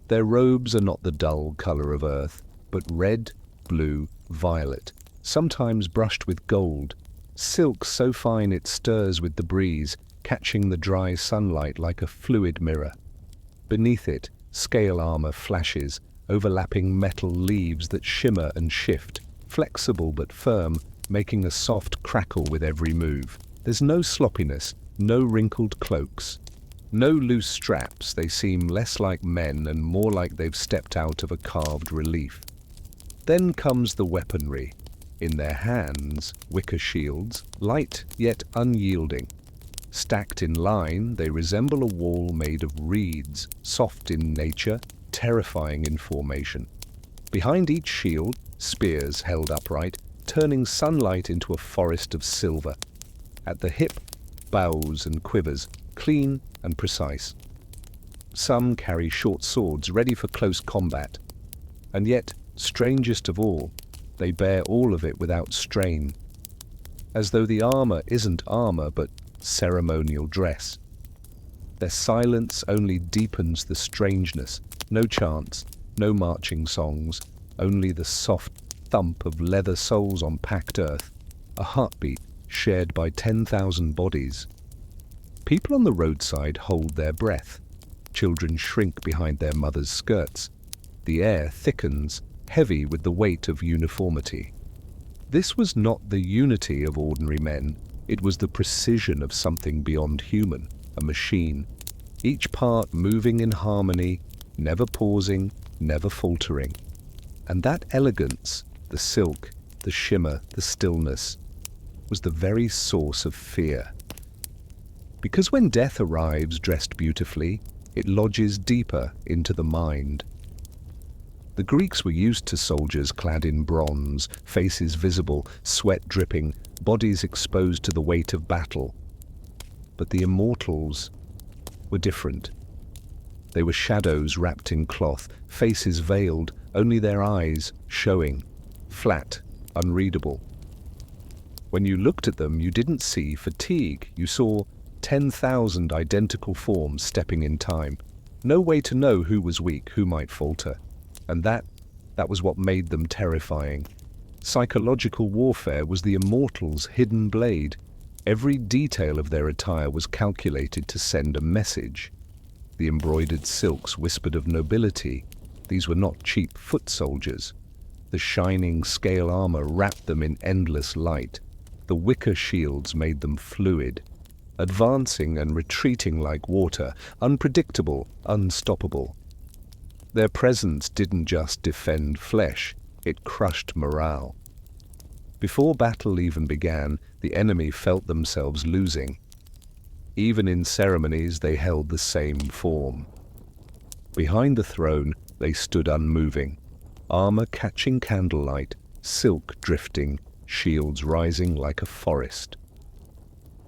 Their robes are not the dull color of earth, but red, blue, violet, sometimes brushed with gold, silk so fine it stirs with the breeze, catching the dry sunlight like a fluid mirror. Beneath it, scale armor flashes, overlapping metal leaves that shimmer and shift, flexible but firm, making a soft crackle with every move. There's no sloppiness, no wrinkled cloaks, no loose straps. They seem less like men and more like they've stepped out of a carved relief. Then comes the weaponry. In their hands, wicker shields, light yet unyielding. Stacked in line, they resemble a wall made of reeds, soft in nature, terrifying in formation. Behind each shield, spears held upright, turning sunlight into a forest of silver. At the hip, bows and quivers, clean and precise. Some carry short swords ready for close combat. And yet, strangest of all, they bear all of it without strain, as though the armor isn't armor but ceremonial dress. Their silence only deepens the strangeness. No chants, no marching songs, only the soft thump of leather soles on packed earth, a heartbeat shared by 10,000 bodies. People on the roadside hold their breath. Children shrink behind their mothers' skirts. The air thickens, heavy with the weight of uniformity. This was not the unity of ordinary men. It was the precision of something beyond human, a machine, each part moving in harmony, never pausing, never faltering. And that elegance, the silk, the shimmer, the stillness, was the very source of fear. Because when death arrives dressed beautifully, it lodges deeper into the mind. The Greeks were used to soldiers clad in bronze, faces visible, sweat dripping, bodies exposed to the weight of battle. But the Immortals were different. They were shadows wrapped in cloth, faces veiled, only their eyes showing, flat, unreadable. When you looked at them, you didn't see fatigue. You saw 10,000 identical forms stepping in time. No way to know who was weak, who might falter. And that was what made them terrifying. Psychological warfare was the Immortals' hidden blade. Every detail of their attire was calculated to send a message. The embroidered silks whispered of nobility. These were not cheap foot soldiers. The shining scale armor wrapped them in endless light. The wicker shields made them fluid, advancing and retreating like water, unpredictable, unstoppable. Their presence didn't just defend flesh, it crushed morale. Before battle even began, the enemy felt themselves losing. Even in ceremonies, they held the same form. Behind the throne, they stood unmoving, armor catching candlelight, silk drifting, shields rising like a forest.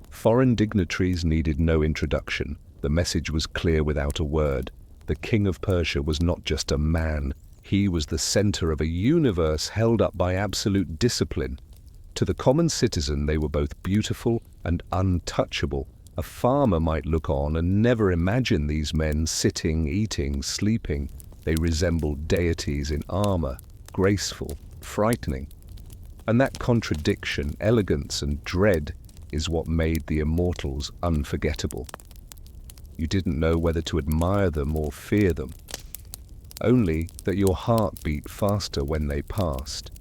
Foreign dignitaries needed no introduction. The message was clear without a word. The king of Persia was not just a man. He was the center of a universe held up by absolute discipline. To the common citizen, they were both beautiful and untouchable. A farmer might look on and never imagine these men sitting, eating, sleeping. They resembled deities in armor, graceful, frightening. And that contradiction, elegance and dread, is what made the Immortals unforgettable. You didn't know whether to admire them or fear them, only that your heart beat faster when they passed.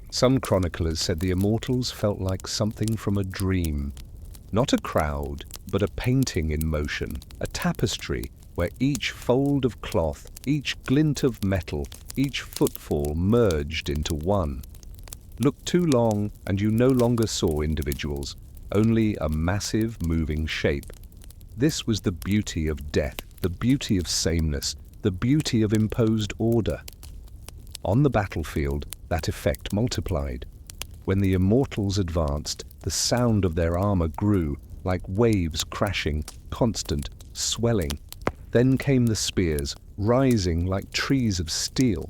Some chroniclers said the Immortals felt like something from a dream. Not a crowd, but a painting in motion, a tapestry where each fold of cloth, each glint of metal, each footfall merged into one. Look too long and you no longer saw individuals, only a massive moving shape. This was the beauty of death, the beauty of sameness, the beauty of imposed order. On the battlefield, that effect multiplied. When the Immortals advanced, the sound of their armor grew, like waves crashing, constant, swelling. Then came the spears, rising like trees of steel.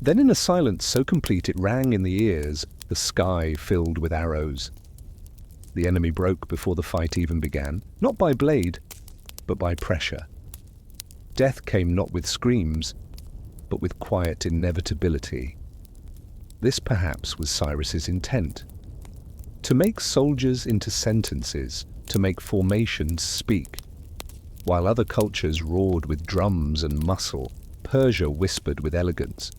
Then in a silence so complete it rang in the ears, the sky filled with arrows. The enemy broke before the fight even began, not by blade, but by pressure. Death came not with screams, but with quiet inevitability. This perhaps was Cyrus's intent. To make soldiers into sentences, to make formations speak. While other cultures roared with drums and muscle, Persia whispered with elegance.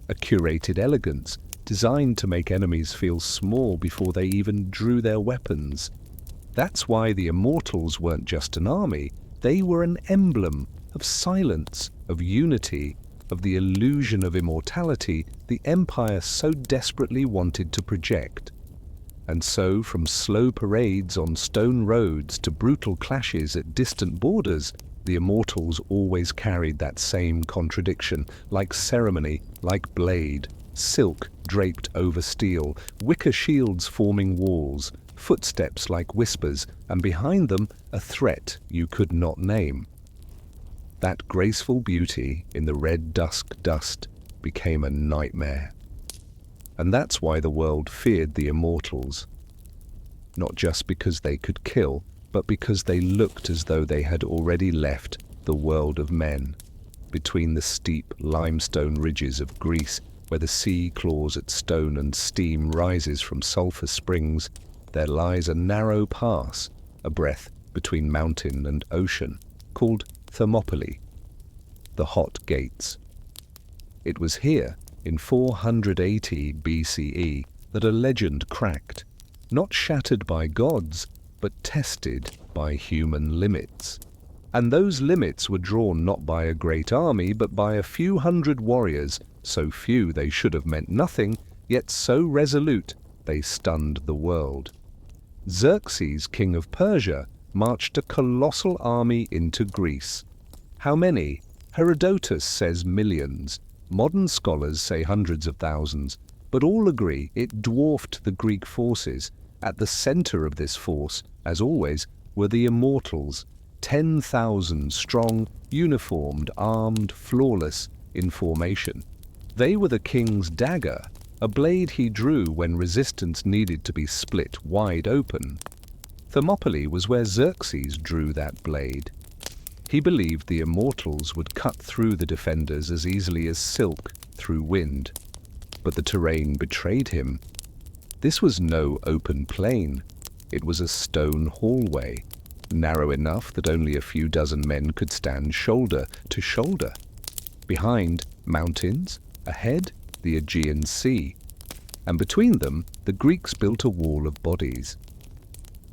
A curated elegance, designed to make enemies feel small before they even drew their weapons. That's why the Immortals weren't just an army, they were an emblem of silence, of unity, of the illusion of immortality the Empire so desperately wanted to project. And so, from slow parades on stone roads to brutal clashes at distant borders, the Immortals always carried that same contradiction, like ceremony, like blade, silk draped over steel, wicker shields forming walls, footsteps like whispers, and behind them a threat you could not name. That graceful beauty in the red dusk dust became a nightmare. And that's why the world feared the Immortals. Not just because they could kill, but because they looked as though they had already left the world of men. Between the steep limestone ridges of Greece, where the sea claws at stone and steam rises from sulphur springs, there lies a narrow pass, a breath between mountain and ocean, called Thermopylae, the Hot Gates. It was here, in 480 BCE, that a legend cracked, not shattered by gods, but tested by human limits. And those limits were drawn not by a great army, but by a few hundred warriors, so few they should have meant nothing, yet so resolute they stunned the world. Xerxes, king of Persia, marched a colossal army into Greece. How many? Herodotus says millions. Modern scholars say hundreds of thousands, but all agree it dwarfed the Greek forces. At the center of this force, as always, were the Immortals, 10,000 strong, uniformed, armed, flawless, in formation. They were the king's dagger, a blade he drew when resistance needed to be split wide open. Thermopylae was where Xerxes drew that blade. He believed the Immortals would cut through the defenders as easily as silk through wind. But the terrain betrayed him. This was no open plain. It was a stone hallway, narrow enough that only a few dozen men could stand shoulder to shoulder. Behind, mountains, ahead, the Aegean Sea, and between them, the Greeks built a wall of bodies.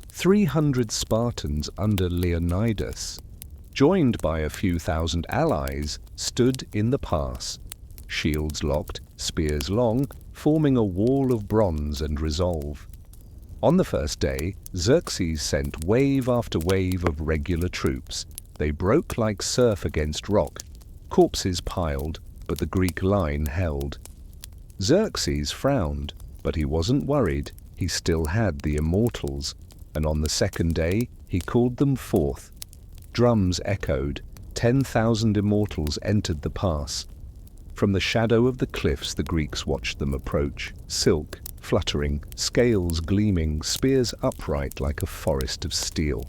300 Spartans under Leonidas, joined by a few thousand allies, stood in the pass, shields locked, spears long, forming a wall of bronze and resolve. On the first day, Xerxes sent wave after wave of regular troops. They broke like surf against rock. Corpses piled, but the Greek line held. Xerxes frowned, but he wasn't worried. He still had the Immortals, and on the second day he called them forth. Drums echoed. 10,000 Immortals entered the pass. From the shadow of the cliffs the Greeks watched them approach, silk fluttering, scales gleaming, spears upright like a forest of steel.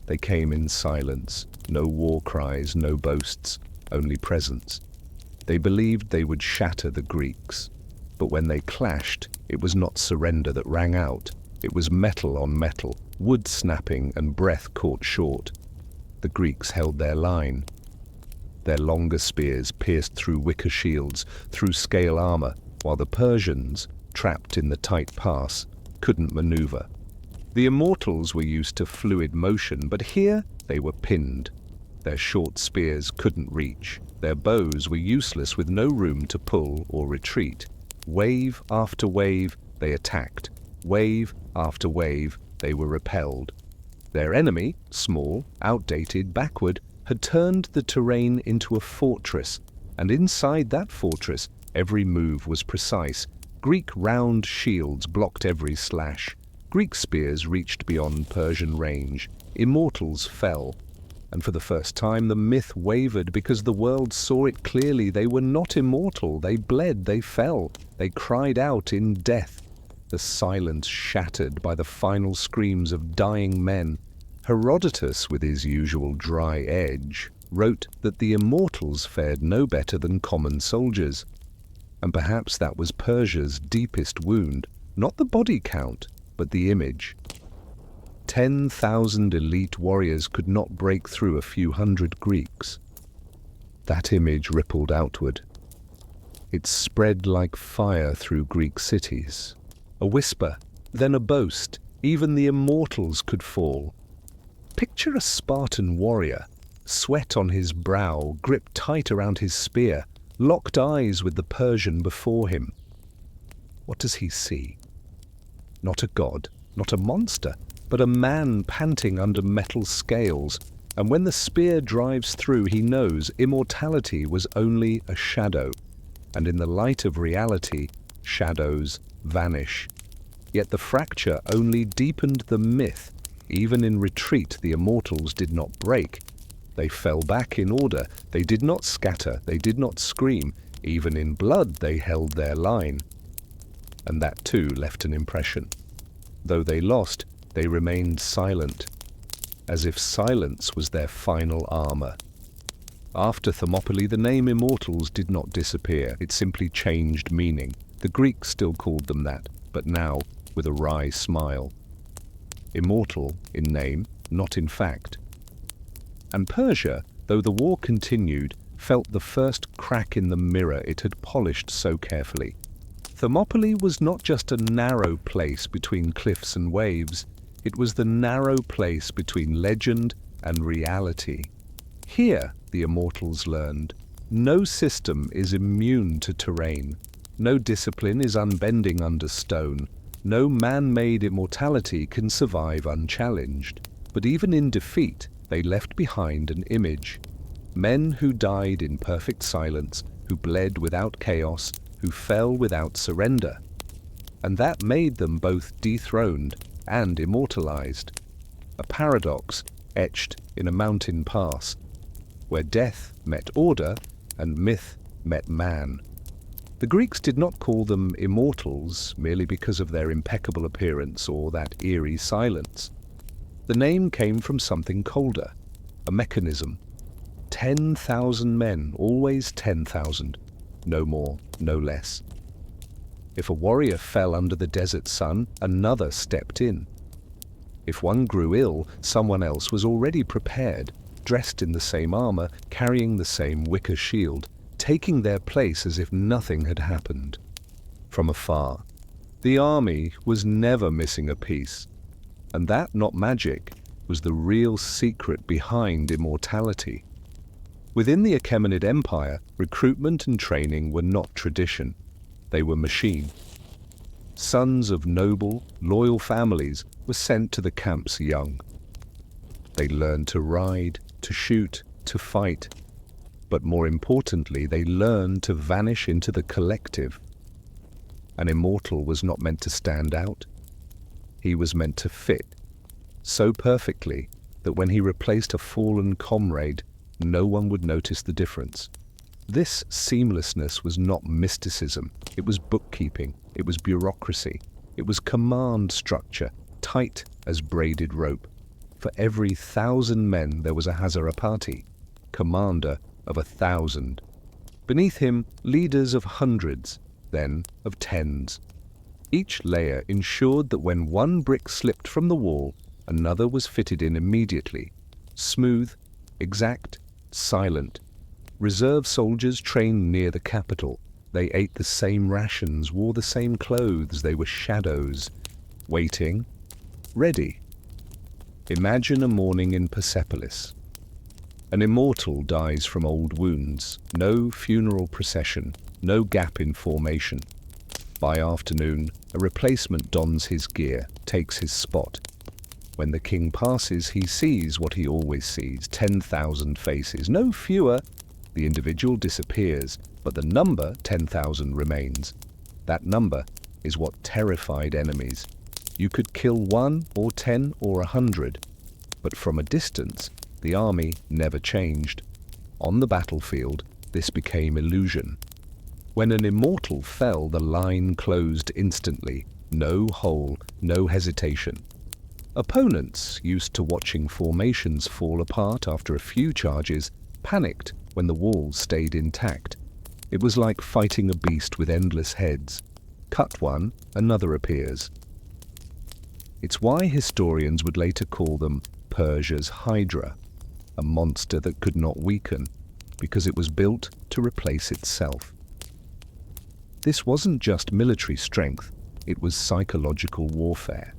They came in silence, no war cries, no boasts, only presence. They believed they would shatter the Greeks, but when they clashed, it was not surrender that rang out. It was metal on metal, wood snapping and breath caught short. The Greeks held their line. Their longer spears pierced through wicker shields, through scale armor, while the Persians, trapped in the tight pass, couldn't maneuver. The Immortals were used to fluid motion, but here they were pinned. Their short spears couldn't reach. Their bows were useless with no room to pull or retreat. Wave after wave, they attacked. Wave after wave, they were repelled. Their enemy, small, outdated, backward, had turned the terrain into a fortress, and inside that fortress, every move was precise. Greek round shields blocked every slash. Greek spears reached beyond Persian range. Immortals fell. And for the first time the myth wavered because the world saw it clearly. They were not immortal. They bled, they fell. They cried out in death. The silence shattered by the final screams of dying men. Herodotus, with his usual dry edge, wrote that the Immortals fared no better than common soldiers. And perhaps that was Persia's deepest wound, not the body count, but the image. 10,000 elite warriors could not break through a few hundred Greeks. That image rippled outward. It spread like fire through Greek cities. A whisper, then a boast, even the immortals could fall. Picture a Spartan warrior, sweat on his brow, grip tight around his spear, locked eyes with the Persian before him. What does he see? Not a god, not a monster, but a man panting under metal scales, and when the spear drives through, he knows immortality was only a shadow, and in the light of reality, shadows vanish. Yet the fracture only deepened the myth. Even in retreat, the immortals did not break. They fell back in order. They did not scatter. They did not scream. Even in blood, they held their line. And that too left an impression. Though they lost, they remained silent, as if silence was their final armor. After Thermopylae, the name Immortals did not disappear. It simply changed meaning. The Greeks still called them that, but now with a wry smile. Immortal in name, not in fact. And Persia, though the war continued, felt the first crack in the mirror it had polished so carefully. Thermopylae was not just a narrow place between cliffs and waves. It was the narrow place between legend and reality. Here, the immortals learned, no system is immune to terrain. No discipline is unbending under stone. No man-made immortality can survive unchallenged. But even in defeat, they left behind an image. Men who died in perfect silence, who bled without chaos, who fell without surrender. And that made them both dethroned and immortalized. A paradox etched in a mountain pass, where death met order and myth met man. The Greeks did not call them immortals merely because of their impeccable appearance or that eerie silence. The name came from something colder, a mechanism. 10,000 men, always 10,000. No more, no less. If a warrior fell under the desert sun, another stepped in. If one grew ill, someone else was already prepared, dressed in the same armor, carrying the same wicker shield, taking their place as if nothing had happened. From afar, the army was never missing a piece, and that, not magic, was the real secret behind immortality. Within the Achaemenid Empire, recruitment and training were not tradition. They were machine. Sons of noble, loyal families were sent to the camps young. They learned to ride, to shoot, to fight, but more importantly, they learned to vanish into the collective. An immortal was not meant to stand out. He was meant to fit so perfectly that when he replaced a fallen comrade, no one would notice the difference. This seamlessness was not mysticism. It was bookkeeping. It was bureaucracy. It was command structure, tight as braided rope. For every 1,000 men there was a Hazarapati, commander of 1,000. Beneath him, leaders of hundreds, then of tens. Each layer ensured that when one brick slipped from the wall, another was fitted in immediately. Smooth, exact, silent. Reserve soldiers trained near the capital. They ate the same rations, wore the same clothes. They were shadows, waiting, ready. Imagine a morning in Persepolis. An immortal dies from old wounds. No funeral procession, no gap in formation. By afternoon, a replacement dons his gear, takes his spot. When the king passes, he sees what he always sees, 10,000 faces, no fewer. The individual disappears, but the number, 10,000, remains. That number is what terrified enemies. You could kill 1 or 10 or 100, but from a distance, the army never changed. On the battlefield, this became illusion. When an immortal fell, the line closed instantly. No hole, no hesitation. Opponents, used to watching formations fall apart after a few charges, panicked when the walls stayed intact. It was like fighting a beast with endless heads. Cut one, another appears. It's why historians would later call them Persia's Hydra, a monster that could not weaken, because it was built to replace itself. this wasn't just military strength, it was psychological warfare.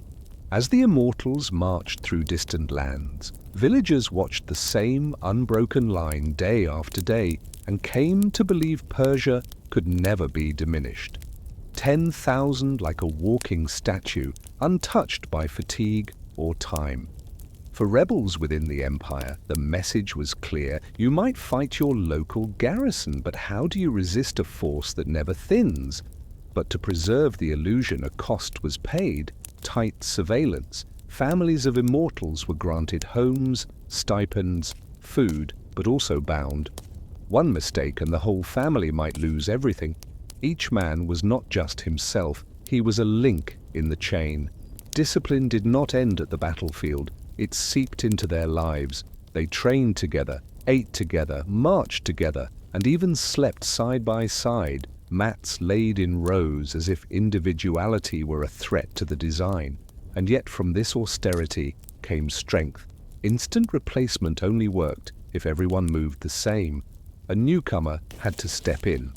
As the Immortals marched through distant lands, villagers watched the same unbroken line day after day and came to believe Persia could never be diminished. 10,000 like a walking statue, untouched by fatigue or time. For rebels within the empire, the message was clear: you might fight your local garrison, but how do you resist a force that never thins? But to preserve the illusion, a cost was paid: tight surveillance. Families of Immortals were granted homes, stipends, food, but also bound. One mistake and the whole family might lose everything. Each man was not just himself, he was a link in the chain. Discipline did not end at the battlefield, it seeped into their lives. They trained together, ate together, marched together, and even slept side by side, mats laid in rows as if individuality were a threat to the design. And yet from this austerity came strength. Instant replacement only worked if everyone moved the same. A newcomer had to step in,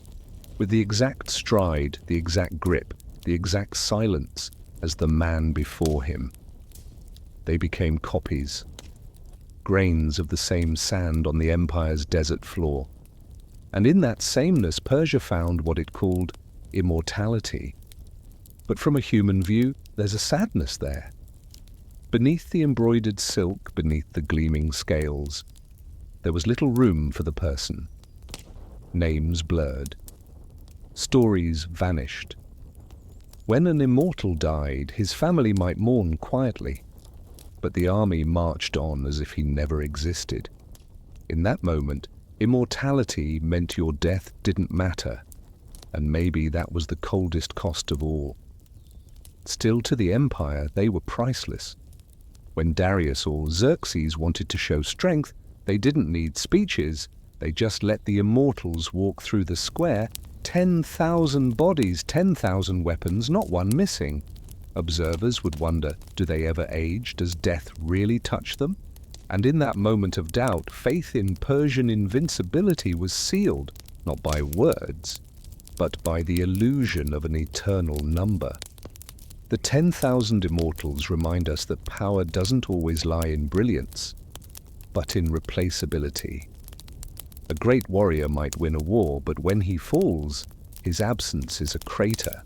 with the exact stride, the exact grip, the exact silence as the man before him. They became copies, grains of the same sand on the empire's desert floor. And in that sameness, Persia found what it called immortality. But from a human view, there's a sadness there. Beneath the embroidered silk, beneath the gleaming scales, there was little room for the person. Names blurred. Stories vanished. When an immortal died, his family might mourn quietly, but the army marched on as if he never existed. In that moment, immortality meant your death didn't matter, and maybe that was the coldest cost of all. Still, to the empire, they were priceless. When Darius or Xerxes wanted to show strength, they didn't need speeches, they just let the Immortals walk through the square. 10,000 bodies, 10,000 weapons, not one missing. Observers would wonder, do they ever age? Does death really touch them? And in that moment of doubt, faith in Persian invincibility was sealed, not by words, but by the illusion of an eternal number. The 10,000 Immortals remind us that power doesn't always lie in brilliance, but in replaceability. A great warrior might win a war, but when he falls, his absence is a crater.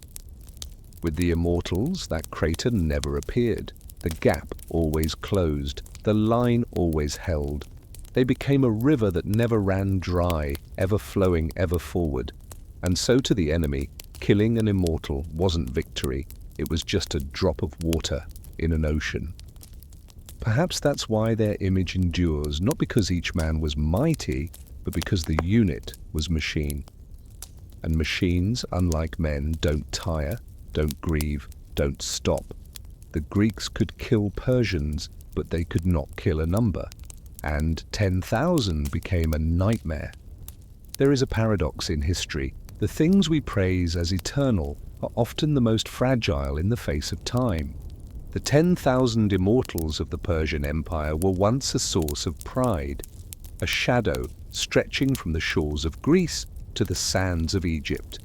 With the Immortals, that crater never appeared. The gap always closed, the line always held. They became a river that never ran dry, ever flowing, ever forward. And so to the enemy, killing an Immortal wasn't victory, it was just a drop of water in an ocean. Perhaps that's why their image endures, not because each man was mighty, but because the unit was machine. And machines, unlike men, don't tire, don't grieve, don't stop. The Greeks could kill Persians, but they could not kill a number. And 10,000 became a nightmare. There is a paradox in history. The things we praise as eternal are often the most fragile in the face of time. The 10,000 Immortals of the Persian Empire were once a source of pride, a shadow stretching from the shores of Greece to the sands of Egypt.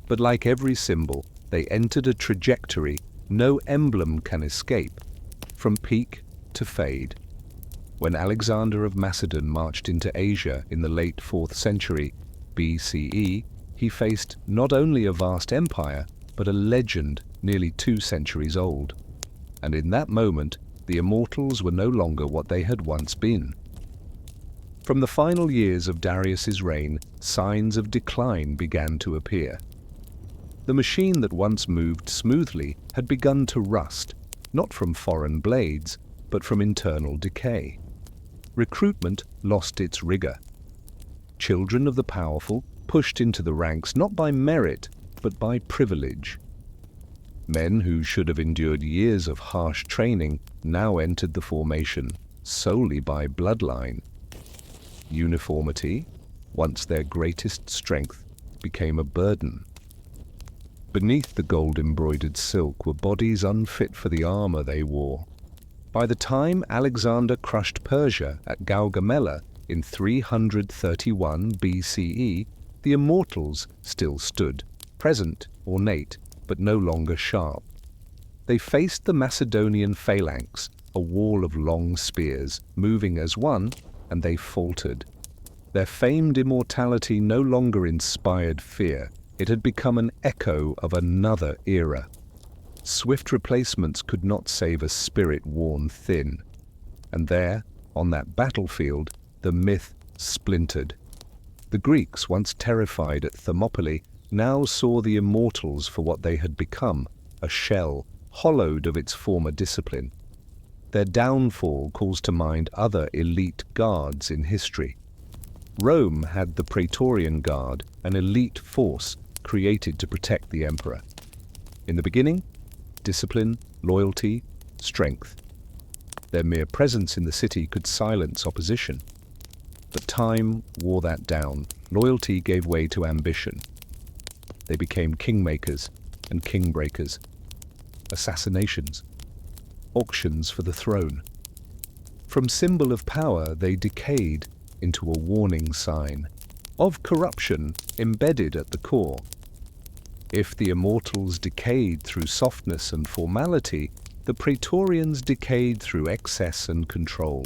But like every symbol, they entered a trajectory no emblem can escape, from peak to fade. When Alexander of Macedon marched into Asia in the late 4th century BCE, he faced not only a vast empire, but a legend nearly 2 centuries old. And in that moment, the Immortals were no longer what they had once been. From the final years of Darius's reign, signs of decline began to appear. The machine that once moved smoothly had begun to rust, not from foreign blades, but from internal decay. Recruitment lost its rigor. Children of the powerful pushed into the ranks not by merit, but by privilege. Men who should have endured years of harsh training now entered the formation solely by bloodline. Uniformity, once their greatest strength, became a burden. Beneath the gold-embroidered silk were bodies unfit for the armor they wore. By the time Alexander crushed Persia at Gaugamela in 331 BCE, the Immortals still stood, present, ornate, but no longer sharp. They faced the Macedonian phalanx, a wall of long spears, moving as one, and they faltered. Their famed immortality no longer inspired fear. It had become an echo of another era. Swift replacements could not save a spirit worn thin. And there, on that battlefield, the myth splintered. The Greeks, once terrified at Thermopylae, now saw the Immortals for what they had become, a shell, hollowed of its former discipline. Their downfall calls to mind other elite guards in history. Rome had the Praetorian Guard, an elite force created to protect the emperor. In the beginning, discipline, loyalty, strength. Their mere presence in the city could silence opposition. But time wore that down. Loyalty gave way to ambition. They became kingmakers and kingbreakers. Assassinations. Auctions for the throne. From symbol of power, they decayed into a warning sign of corruption embedded at the core. If the Immortals decayed through softness and formality, the Praetorians decayed through excess and control.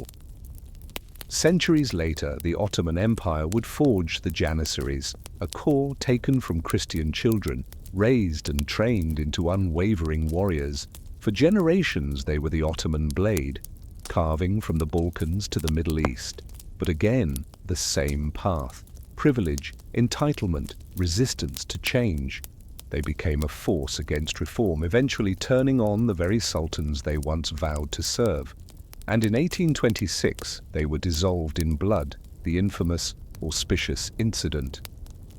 Centuries later, the Ottoman Empire would forge the Janissaries, a corps taken from Christian children, raised and trained into unwavering warriors. For generations they were the Ottoman blade, carving from the Balkans to the Middle East. But again, the same path: privilege, entitlement, resistance to change. They became a force against reform, eventually turning on the very sultans they once vowed to serve. And in 1826 they were dissolved in blood, the infamous auspicious incident.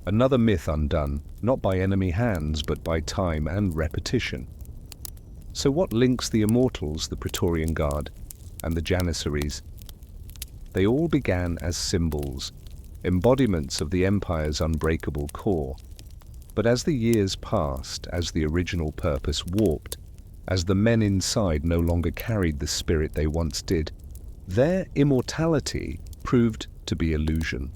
Another myth undone, not by enemy hands but by time and repetition. So what links the Immortals, the Praetorian Guard, and the Janissaries? They all began as symbols, embodiments of the empire's unbreakable core. But as the years passed, as the original purpose warped, as the men inside no longer carried the spirit they once did, their immortality proved to be illusion.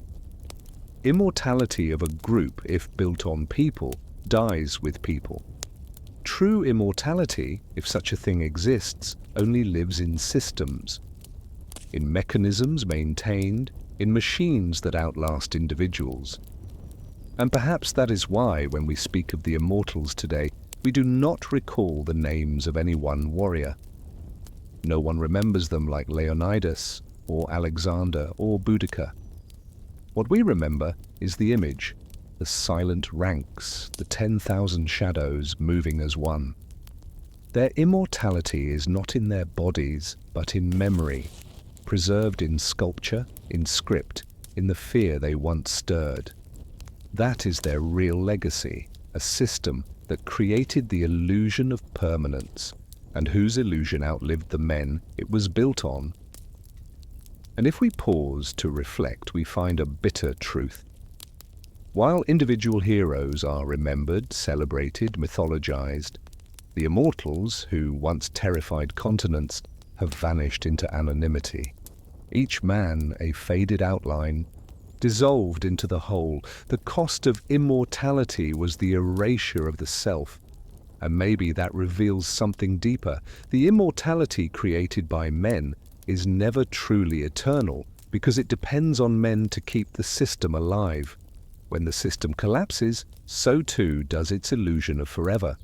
Immortality of a group, if built on people, dies with people. True immortality, if such a thing exists, only lives in systems, in mechanisms maintained, in machines that outlast individuals. And perhaps that is why, when we speak of the Immortals today, we do not recall the names of any one warrior. No one remembers them like Leonidas, or Alexander, or Boudica. What we remember is the image, the silent ranks, the 10,000 shadows moving as one. Their immortality is not in their bodies, but in memory, preserved in sculpture, in script, in the fear they once stirred. That is their real legacy, a system that created the illusion of permanence, and whose illusion outlived the men it was built on. And if we pause to reflect, we find a bitter truth. While individual heroes are remembered, celebrated, mythologized, the Immortals, who once terrified continents, have vanished into anonymity. Each man a faded outline, dissolved into the whole. The cost of immortality was the erasure of the self. And maybe that reveals something deeper. The immortality created by men is never truly eternal, because it depends on men to keep the system alive. When the system collapses, so too does its illusion of forever.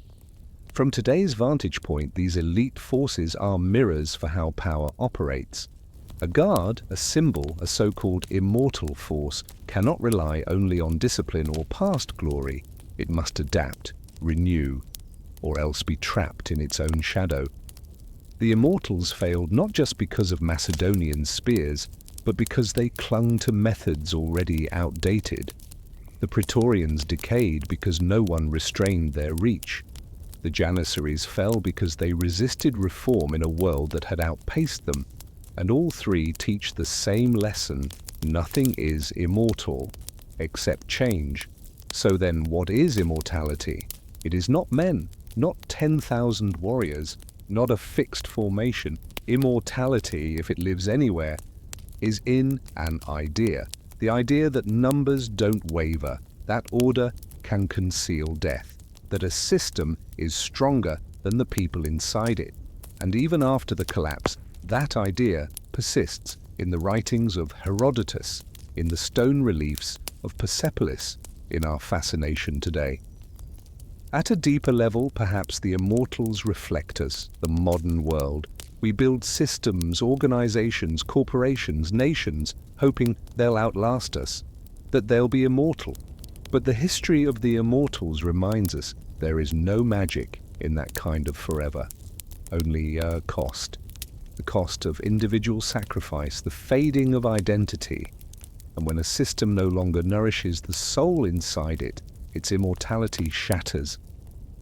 From today's vantage point, these elite forces are mirrors for how power operates. A guard, a symbol, a so-called immortal force, cannot rely only on discipline or past glory. It must adapt, renew, or else be trapped in its own shadow. The Immortals failed not just because of Macedonian spears, but because they clung to methods already outdated. The Praetorians decayed because no one restrained their reach. The Janissaries fell because they resisted reform in a world that had outpaced them. And all three teach the same lesson: nothing is immortal, except change. So then, what is immortality? It is not men, not 10,000 warriors, not a fixed formation. Immortality, if it lives anywhere, is in an idea. The idea that numbers don't waver, that order can conceal death, that a system is stronger than the people inside it. And even after the collapse, that idea persists in the writings of Herodotus, in the stone reliefs of Persepolis, in our fascination today. At a deeper level, perhaps the immortals reflect us, the modern world. We build systems, organizations, corporations, nations, hoping they'll outlast us, that they'll be immortal. But the history of the immortals reminds us there is no magic in that kind of forever, only cost. The cost of individual sacrifice, the fading of identity. And when a system no longer nourishes the soul inside it, its immortality shatters,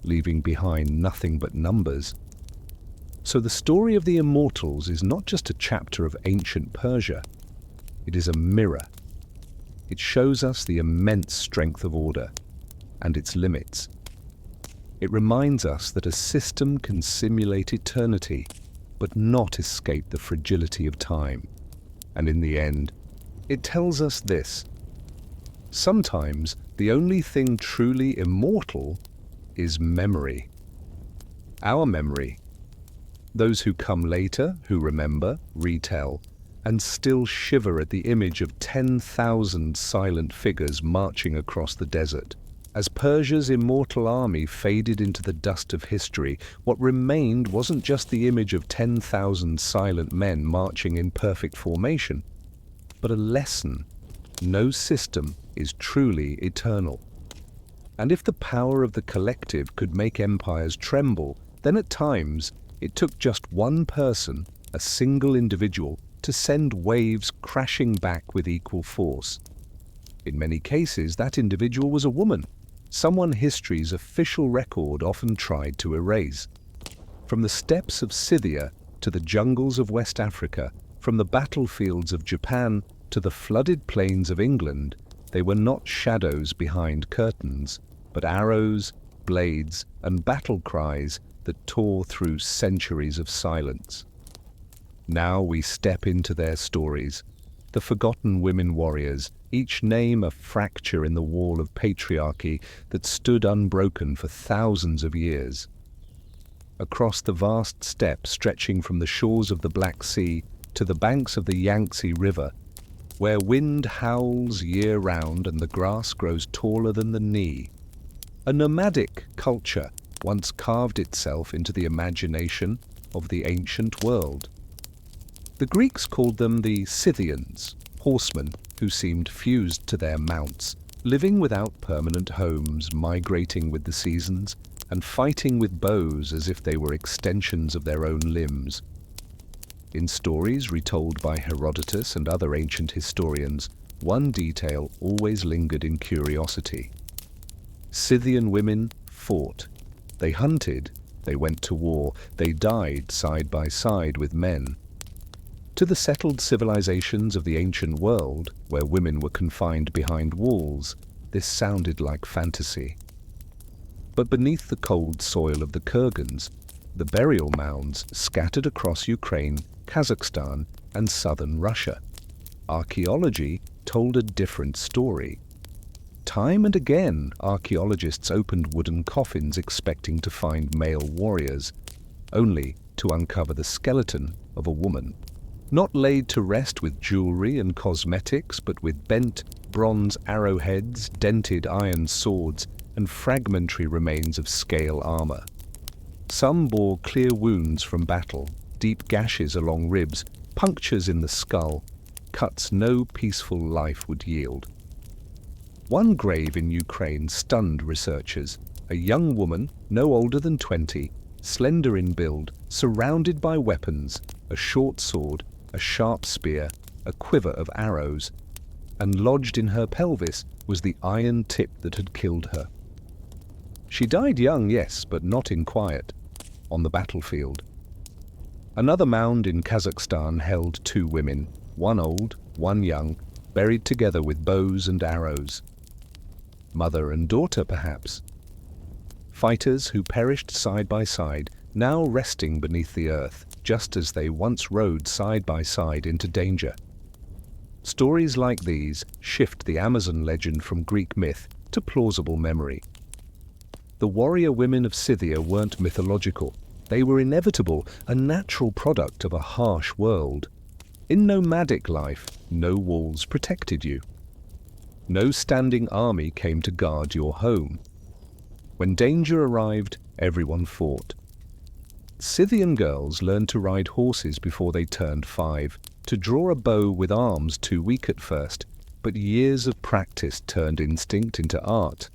leaving behind nothing but numbers. So the story of the immortals is not just a chapter of ancient Persia, it is a mirror. It shows us the immense strength of order and its limits. It reminds us that a system can simulate eternity, but not escape the fragility of time. And in the end, it tells us this: sometimes the only thing truly immortal is memory. Our memory. Those who come later, who remember, retell, and still shiver at the image of 10,000 silent figures marching across the desert. As Persia's immortal army faded into the dust of history, what remained wasn't just the image of 10,000 silent men marching in perfect formation, but a lesson. No system is truly eternal. And if the power of the collective could make empires tremble, then at times it took just one person, a single individual, to send waves crashing back with equal force. In many cases, that individual was a woman, someone history's official record often tried to erase. From the steppes of Scythia to the jungles of West Africa, from the battlefields of Japan to the flooded plains of England, they were not shadows behind curtains, but arrows, blades, and battle cries that tore through centuries of silence. Now we step into their stories, the forgotten women warriors, each name a fracture in the wall of patriarchy that stood unbroken for thousands of years. Across the vast steppe stretching from the shores of the Black Sea to the banks of the Yangtze River, where wind howls year-round and the grass grows taller than the knee, a nomadic culture once carved itself into the imagination of the ancient world. The Greeks called them the Scythians, horsemen who seemed fused to their mounts, living without permanent homes, migrating with the seasons, and fighting with bows as if they were extensions of their own limbs. In stories retold by Herodotus and other ancient historians, one detail always lingered in curiosity. Scythian women fought. They hunted, they went to war, they died side by side with men. To the settled civilizations of the ancient world, where women were confined behind walls, this sounded like fantasy. But beneath the cold soil of the Kurgans, the burial mounds scattered across Ukraine, Kazakhstan, and southern Russia, archaeology told a different story. Time and again, archaeologists opened wooden coffins expecting to find male warriors, only to uncover the skeleton of a woman. Not laid to rest with jewelry and cosmetics, but with bent bronze arrowheads, dented iron swords, and fragmentary remains of scale armor. Some bore clear wounds from battle, deep gashes along ribs, punctures in the skull, cuts no peaceful life would yield. One grave in Ukraine stunned researchers. A young woman, no older than 20, slender in build, surrounded by weapons, a short sword, a sharp spear, a quiver of arrows, and lodged in her pelvis was the iron tip that had killed her. She died young, yes, but not in quiet, on the battlefield. Another mound in Kazakhstan held 2 women, one old, one young, buried together with bows and arrows. Mother and daughter, perhaps. Fighters who perished side by side, now resting beneath the earth, just as they once rode side by side into danger. Stories like these shift the Amazon legend from Greek myth to plausible memory. The warrior women of Scythia weren't mythological. They were inevitable, a natural product of a harsh world. In nomadic life, no walls protected you. No standing army came to guard your home. When danger arrived, everyone fought. Scythian girls learned to ride horses before they turned 5, to draw a bow with arms too weak at first, but years of practice turned instinct into art.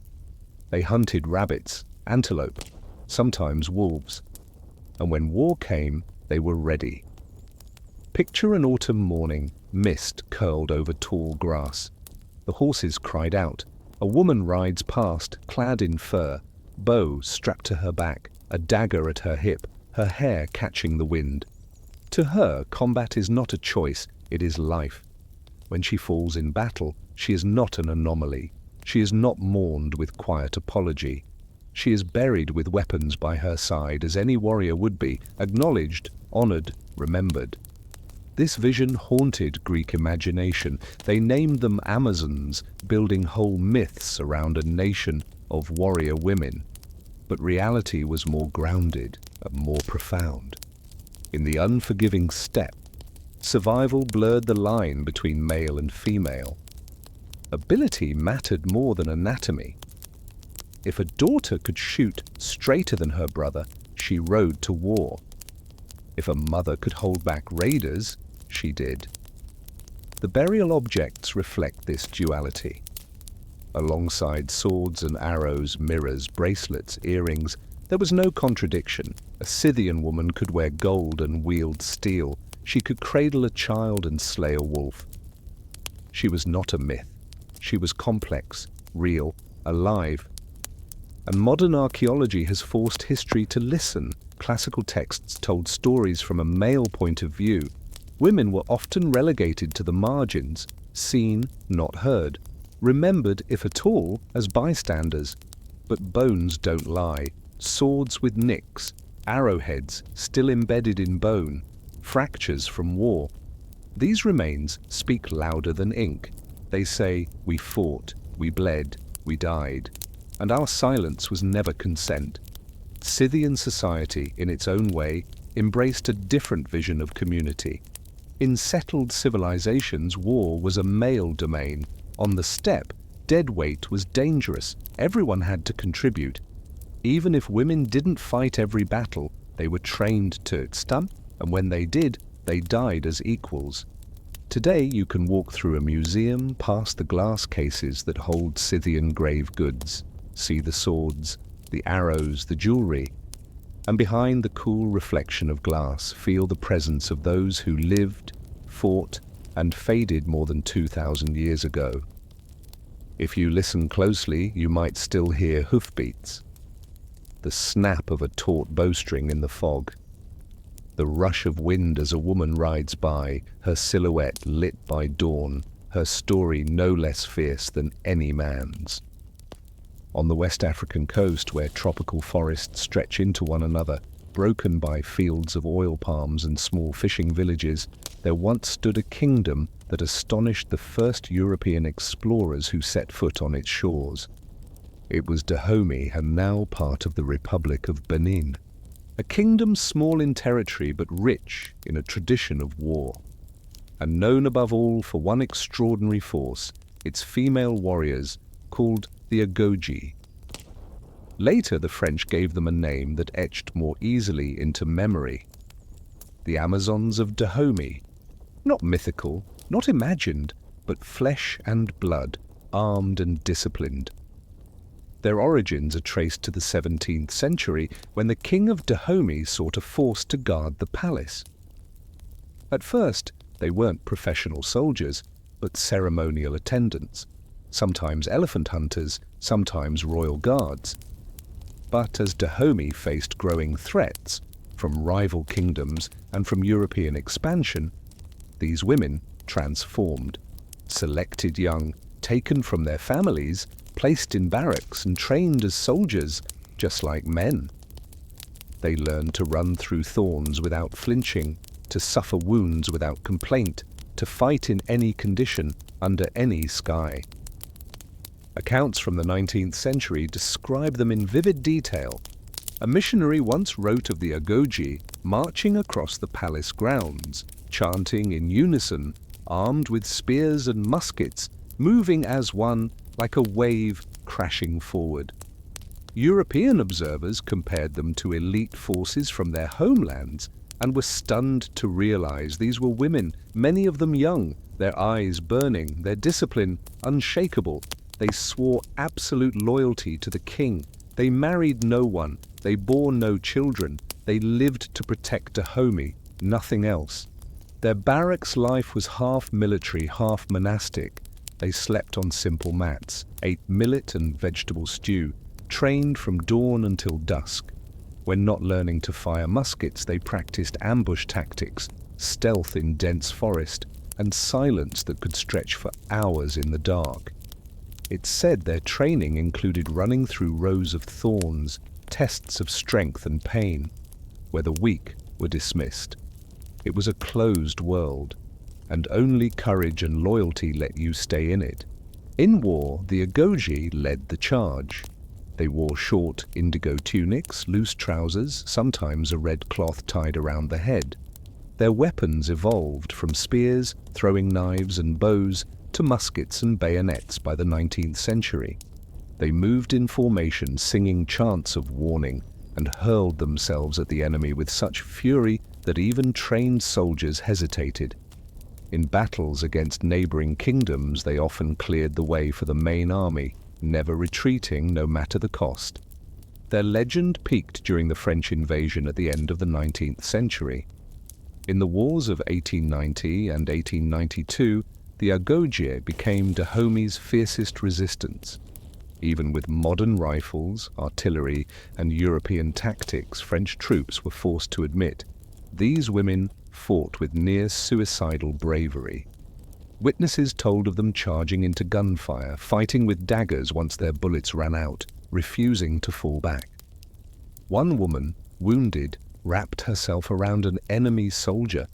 They hunted rabbits, antelope, sometimes wolves. And when war came, they were ready. Picture an autumn morning, mist curled over tall grass. The horses cried out. A woman rides past, clad in fur, bow strapped to her back, a dagger at her hip, her hair catching the wind. To her, combat is not a choice, it is life. When she falls in battle, she is not an anomaly. She is not mourned with quiet apology. She is buried with weapons by her side as any warrior would be, acknowledged, honored, remembered. This vision haunted Greek imagination. They named them Amazons, building whole myths around a nation of warrior women. But reality was more grounded and more profound. In the unforgiving steppe, survival blurred the line between male and female. Ability mattered more than anatomy. If a daughter could shoot straighter than her brother, she rode to war. If a mother could hold back raiders, she did. The burial objects reflect this duality. Alongside swords and arrows, mirrors, bracelets, earrings, there was no contradiction. A Scythian woman could wear gold and wield steel. She could cradle a child and slay a wolf. She was not a myth. She was complex, real, alive. And modern archaeology has forced history to listen. Classical texts told stories from a male point of view. Women were often relegated to the margins, seen, not heard, remembered, if at all, as bystanders. But bones don't lie. Swords with nicks, arrowheads still embedded in bone, fractures from war. These remains speak louder than ink. They say, we fought, we bled, we died. And our silence was never consent. Scythian society, in its own way, embraced a different vision of community. In settled civilizations, war was a male domain. On the steppe, deadweight was dangerous. Everyone had to contribute. Even if women didn't fight every battle, they were trained to stunt, and when they did, they died as equals. Today you can walk through a museum past the glass cases that hold Scythian grave goods, see the swords, the arrows, the jewelry, and behind the cool reflection of glass feel the presence of those who lived, fought, and faded more than 2,000 years ago. If you listen closely, you might still hear hoofbeats, the snap of a taut bowstring in the fog, the rush of wind as a woman rides by, her silhouette lit by dawn, her story no less fierce than any man's. On the West African coast, where tropical forests stretch into one another, broken by fields of oil palms and small fishing villages, there once stood a kingdom that astonished the first European explorers who set foot on its shores. It was Dahomey, and now part of the Republic of Benin. A kingdom small in territory but rich in a tradition of war, and known above all for one extraordinary force, its female warriors, called the Agogi. Later the French gave them a name that etched more easily into memory. The Amazons of Dahomey, not mythical, not imagined, but flesh and blood, armed and disciplined. Their origins are traced to the 17th century, when the king of Dahomey sought a force to guard the palace. At first, they weren't professional soldiers, but ceremonial attendants, sometimes elephant hunters, sometimes royal guards. But as Dahomey faced growing threats from rival kingdoms and from European expansion, these women transformed, selected young, taken from their families, placed in barracks and trained as soldiers, just like men. They learned to run through thorns without flinching, to suffer wounds without complaint, to fight in any condition, under any sky. Accounts from the 19th century describe them in vivid detail. A missionary once wrote of the agoge marching across the palace grounds, chanting in unison, armed with spears and muskets, moving as one, like a wave crashing forward. European observers compared them to elite forces from their homelands and were stunned to realize these were women, many of them young, their eyes burning, their discipline unshakable. They swore absolute loyalty to the king. They married no one. They bore no children. They lived to protect Dahomey, nothing else. Their barracks life was half military, half monastic. They slept on simple mats, ate millet and vegetable stew, trained from dawn until dusk. When not learning to fire muskets, they practiced ambush tactics, stealth in dense forest, and silence that could stretch for hours in the dark. It's said their training included running through rows of thorns, tests of strength and pain, where the weak were dismissed. It was a closed world, and only courage and loyalty let you stay in it. In war, the agoge led the charge. They wore short indigo tunics, loose trousers, sometimes a red cloth tied around the head. Their weapons evolved from spears, throwing knives and bows, to muskets and bayonets by the 19th century. They moved in formation, singing chants of warning, and hurled themselves at the enemy with such fury that even trained soldiers hesitated. In battles against neighboring kingdoms, they often cleared the way for the main army, never retreating no matter the cost. Their legend peaked during the French invasion at the end of the 19th century. In the wars of 1890 and 1892, the agoge became Dahomey's fiercest resistance. Even with modern rifles, artillery, and European tactics, French troops were forced to admit, these women fought with near-suicidal bravery. Witnesses told of them charging into gunfire, fighting with daggers once their bullets ran out, refusing to fall back. One woman, wounded, wrapped herself around an enemy soldier,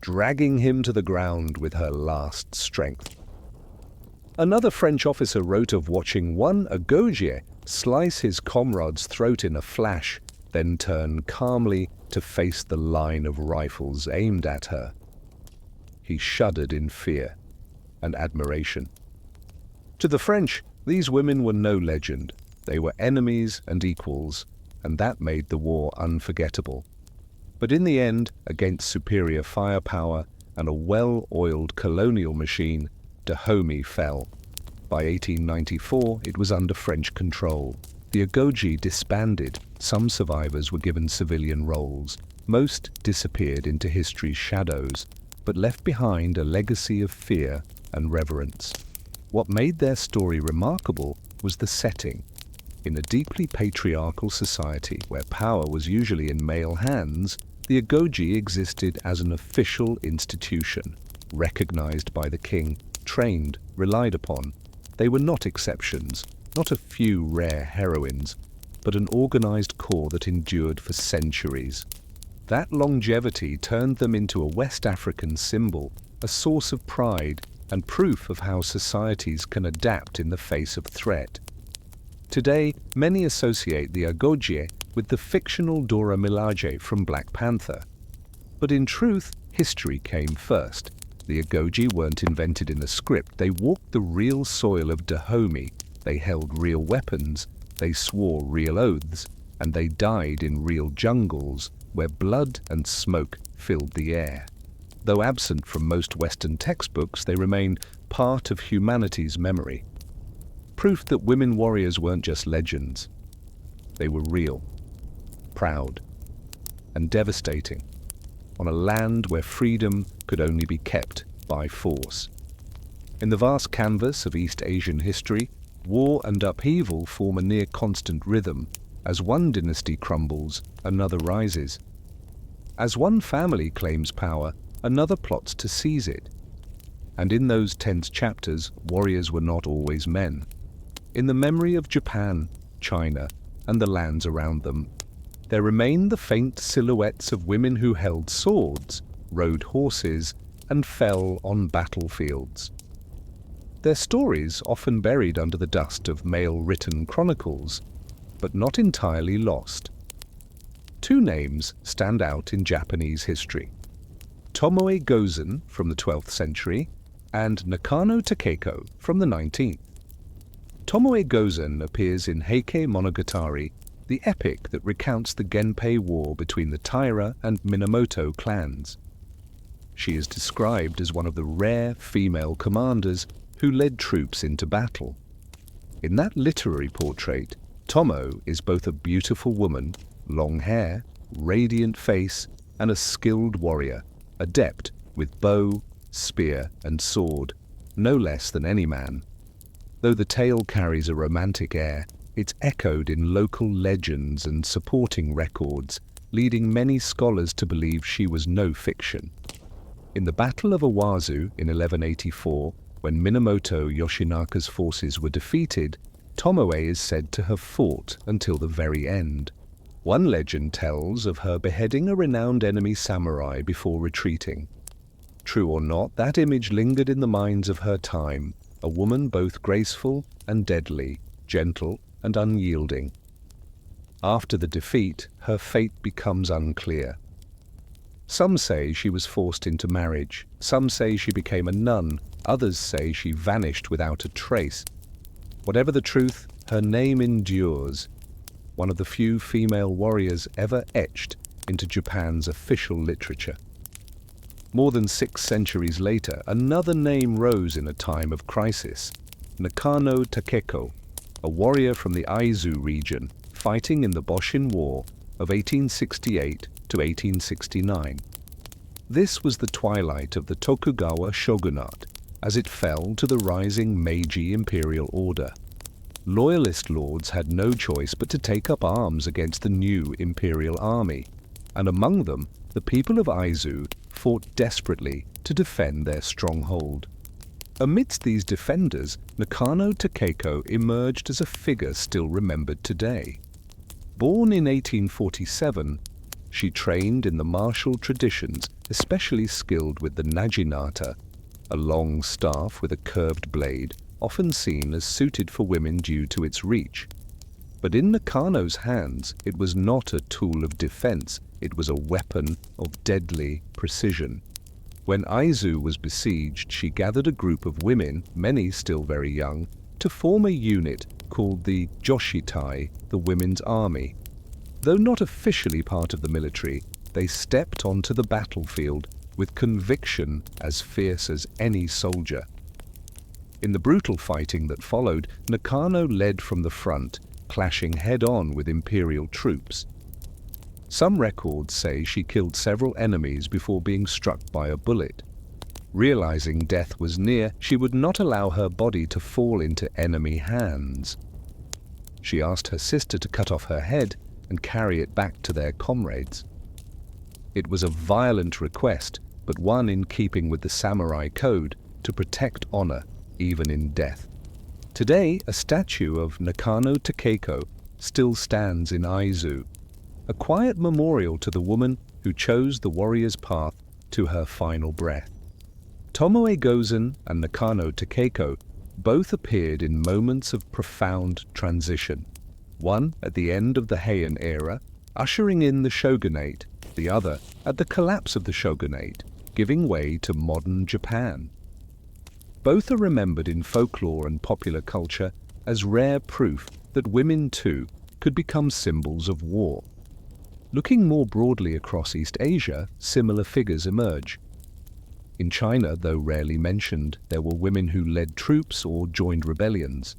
dragging him to the ground with her last strength. Another French officer wrote of watching one agoge slice his comrade's throat in a flash, then turn calmly to face the line of rifles aimed at her. He shuddered in fear and admiration. To the French, these women were no legend. They were enemies and equals, and that made the war unforgettable. But in the end, against superior firepower and a well-oiled colonial machine, Dahomey fell. By 1894, it was under French control. The agoge disbanded. Some survivors were given civilian roles. Most disappeared into history's shadows, but left behind a legacy of fear and reverence. What made their story remarkable was the setting. In a deeply patriarchal society where power was usually in male hands, the agoge existed as an official institution, recognized by the king, trained, relied upon. They were not exceptions, not a few rare heroines, but an organized corps that endured for centuries. That longevity turned them into a West African symbol, a source of pride and proof of how societies can adapt in the face of threat. Today, many associate the agoge with the fictional Dora Milaje from Black Panther. But in truth, history came first. The agoge weren't invented in a script. They walked the real soil of Dahomey. They held real weapons. They swore real oaths. And they died in real jungles where blood and smoke filled the air. Though absent from most Western textbooks, they remain part of humanity's memory. Proof that women warriors weren't just legends. They were real, proud, and devastating, on a land where freedom could only be kept by force. In the vast canvas of East Asian history, war and upheaval form a near-constant rhythm. As one dynasty crumbles, another rises. As one family claims power, another plots to seize it. And in those tense chapters, warriors were not always men. In the memory of Japan, China, and the lands around them, there remain the faint silhouettes of women who held swords, rode horses, and fell on battlefields. Their stories often buried under the dust of male-written chronicles, but not entirely lost. Two names stand out in Japanese history: Tomoe Gozen from the 12th century and Nakano Takeko from the 19th. Tomoe Gozen appears in Heike Monogatari, the epic that recounts the Genpei War between the Taira and Minamoto clans. She is described as one of the rare female commanders who led troops into battle. In that literary portrait, Tomo is both a beautiful woman, long hair, radiant face, and a skilled warrior, adept with bow, spear, and sword, no less than any man. Though the tale carries a romantic air, it's echoed in local legends and supporting records, leading many scholars to believe she was no fiction. In the Battle of Owazu in 1184, when Minamoto Yoshinaka's forces were defeated, Tomoe is said to have fought until the very end. One legend tells of her beheading a renowned enemy samurai before retreating. True or not, that image lingered in the minds of her time, a woman both graceful and deadly, gentle and unyielding. After the defeat, her fate becomes unclear. Some say she was forced into marriage, some say she became a nun, others say she vanished without a trace. Whatever the truth, her name endures, one of the few female warriors ever etched into Japan's official literature. More than 6 centuries later, another name rose in a time of crisis: Nakano Takeko, a warrior from the Aizu region, fighting in the Boshin War of 1868 to 1869. This was the twilight of the Tokugawa shogunate, as it fell to the rising Meiji imperial order. Loyalist lords had no choice but to take up arms against the new imperial army, and among them, the people of Aizu fought desperately to defend their stronghold. Amidst these defenders, Nakano Takeko emerged as a figure still remembered today. Born in 1847, she trained in the martial traditions, especially skilled with the naginata, a long staff with a curved blade, often seen as suited for women due to its reach. But in Nakano's hands, it was not a tool of defense, it was a weapon of deadly precision. When Aizu was besieged, she gathered a group of women, many still very young, to form a unit called the Joshitai, the Women's Army. Though not officially part of the military, they stepped onto the battlefield with conviction as fierce as any soldier. In the brutal fighting that followed, Nakano led from the front, clashing head-on with imperial troops. Some records say she killed several enemies before being struck by a bullet. Realizing death was near, she would not allow her body to fall into enemy hands. She asked her sister to cut off her head and carry it back to their comrades. It was a violent request, but one in keeping with the samurai code to protect honor even in death. Today, a statue of Nakano Takeko still stands in Aizu, a quiet memorial to the woman who chose the warrior's path to her final breath. Tomoe Gozen and Nakano Takeko both appeared in moments of profound transition, one at the end of the Heian era, ushering in the shogunate, the other at the collapse of the shogunate, giving way to modern Japan. Both are remembered in folklore and popular culture as rare proof that women, too, could become symbols of war. Looking more broadly across East Asia, similar figures emerge. In China, though rarely mentioned, there were women who led troops or joined rebellions.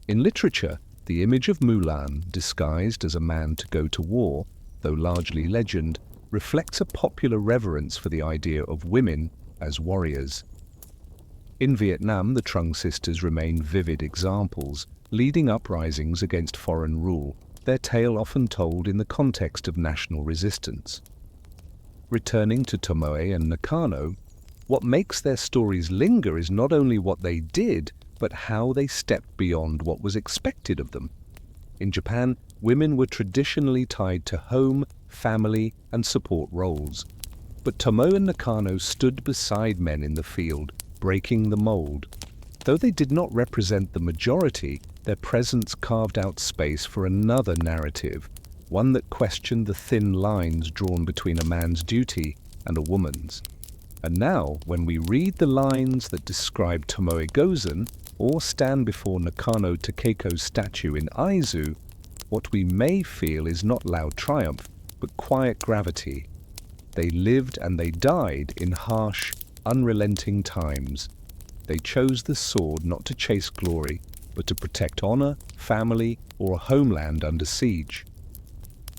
In literature, the image of Mulan, disguised as a man to go to war, though largely legend, reflects a popular reverence for the idea of women as warriors. In Vietnam, the Trung sisters remain vivid examples, leading uprisings against foreign rule, their tale often told in the context of national resistance. Returning to Tomoe and Nakano, what makes their stories linger is not only what they did, but how they stepped beyond what was expected of them. In Japan, women were traditionally tied to home, family, and support roles. But Tomoe and Nakano stood beside men in the field, breaking the mold. Though they did not represent the majority, their presence carved out space for another narrative, one that questioned the thin lines drawn between a man's duty and a woman's. And now, when we read the lines that describe Tomoe Gozen or stand before Nakano Takeko's statue in Aizu, what we may feel is not loud triumph, but quiet gravity. They lived and they died in harsh, unrelenting times. They chose the sword not to chase glory, but to protect honor, family, or a homeland under siege.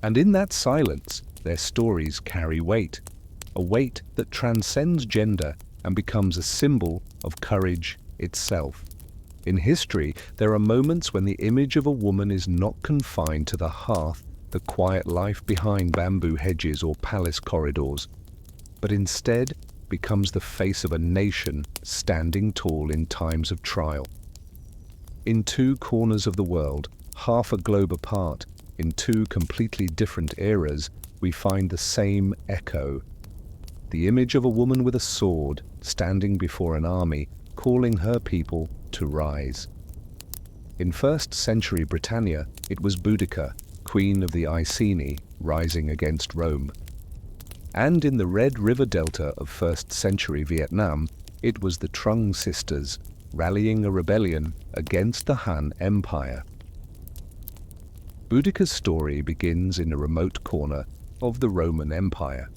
And in that silence, their stories carry weight, a weight that transcends gender and becomes a symbol of courage itself. In history, there are moments when the image of a woman is not confined to the hearth, the quiet life behind bamboo hedges or palace corridors, but instead becomes the face of a nation standing tall in times of trial. In two corners of the world, half a globe apart, in two completely different eras, we find the same echo. The image of a woman with a sword standing before an army, calling her people to rise. In 1st century Britannia, it was Boudica, queen of the Iceni, rising against Rome. And in the Red River Delta of 1st century Vietnam, it was the Trung sisters, rallying a rebellion against the Han Empire. Boudica's story begins in a remote corner of the Roman Empire.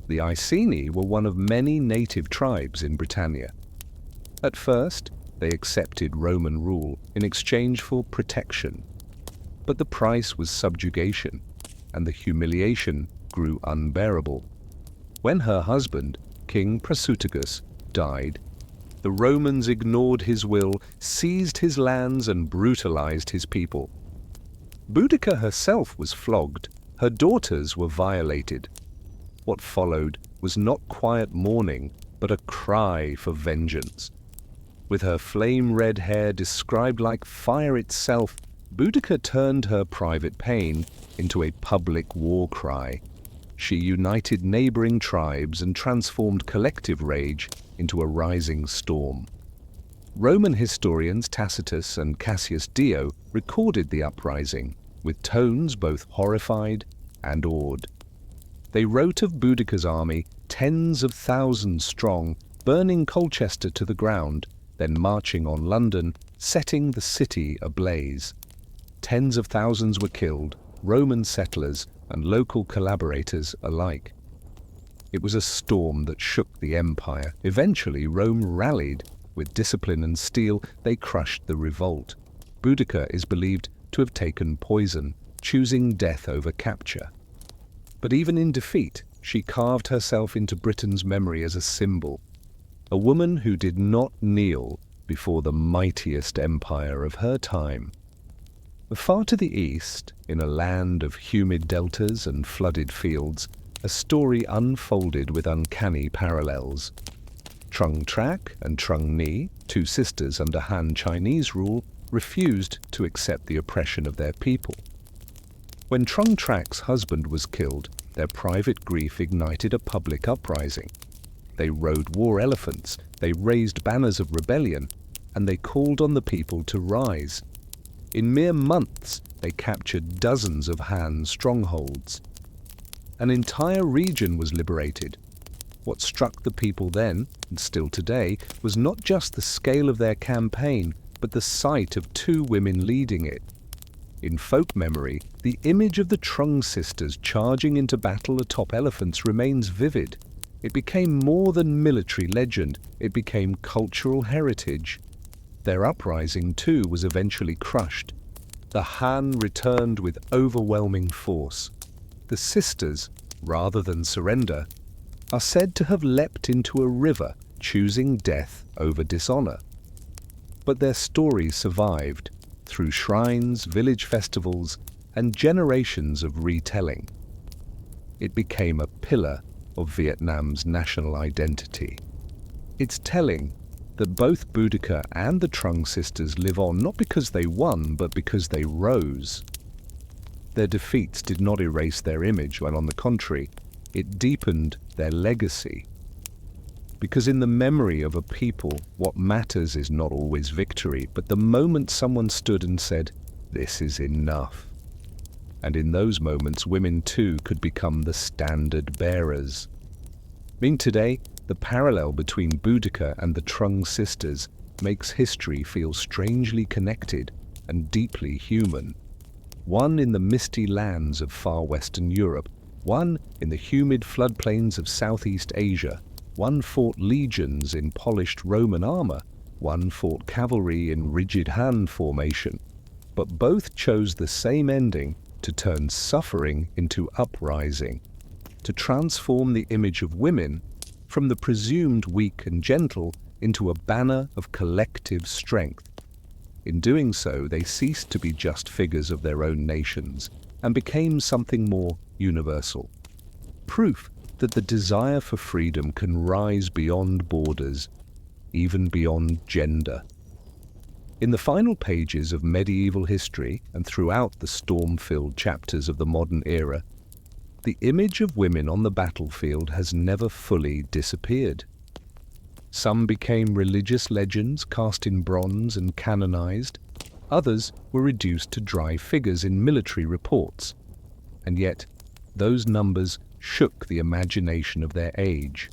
The Iceni were one of many native tribes in Britannia. At first, they accepted Roman rule in exchange for protection. But the price was subjugation, and the humiliation grew unbearable. When her husband, King Prasutagus, died, the Romans ignored his will, seized his lands, and brutalized his people. Boudica herself was flogged, her daughters were violated. What followed was not quiet mourning, but a cry for vengeance. With her flame-red hair described like fire itself, Boudica turned her private pain into a public war cry. She united neighboring tribes and transformed collective rage into a rising storm. Roman historians Tacitus and Cassius Dio recorded the uprising, with tones both horrified and awed. They wrote of Boudica's army, tens of thousands strong, burning Colchester to the ground, then marching on London, setting the city ablaze. Tens of thousands were killed, Roman settlers and local collaborators alike. It was a storm that shook the empire. Eventually, Rome rallied. With discipline and steel, they crushed the revolt. Boudica is believed to have taken poison, choosing death over capture. But even in defeat, she carved herself into Britain's memory as a symbol. A woman who did not kneel before the mightiest empire of her time. Far to the east, in a land of humid deltas and flooded fields, a story unfolded with uncanny parallels. Trung Trac and Trung Ni, two sisters under Han Chinese rule, refused to accept the oppression of their people. When Trung Trac's husband was killed, their private grief ignited a public uprising. They rode war elephants, they raised banners of rebellion, and they called on the people to rise. In mere months, they captured dozens of Han strongholds. An entire region was liberated. What struck the people then, and still today, was not just the scale of their campaign, but the sight of two women leading it. In folk memory, the image of the Trung sisters charging into battle atop elephants remains vivid. It became more than military legend, it became cultural heritage. Their uprising, too, was eventually crushed. The Han returned with overwhelming force. The sisters, rather than surrender, are said to have leapt into a river, choosing death over dishonor. But their story survived through shrines, village festivals, and generations of retelling. It became a pillar of Vietnam's national identity. It's telling that both Boudica and the Trung sisters live on not because they won, but because they rose. Their defeats did not erase their image, while on the contrary, it deepened their legacy. Because in the memory of a people, what matters is not always victory, but the moment someone stood and said, "This is enough." And in those moments, women too could become the standard bearers. Today, the parallel between Boudica and the Trung sisters makes history feel strangely connected and deeply human. One in the misty lands of far western Europe, one in the humid floodplains of Southeast Asia, one fought legions in polished Roman armor, one fought cavalry in rigid Han formation, but both chose the same ending: to turn suffering into uprising, to transform the image of women from the presumed weak and gentle into a banner of collective strength. In doing so, they ceased to be just figures of their own nations and became something more universal. Proof that the desire for freedom can rise beyond borders, even beyond gender. In the final pages of medieval history and throughout the storm-filled chapters of the modern era, the image of women on the battlefield has never fully disappeared. Some became religious legends cast in bronze and canonized. Others were reduced to dry figures in military reports. And yet, those numbers shook the imagination of their age.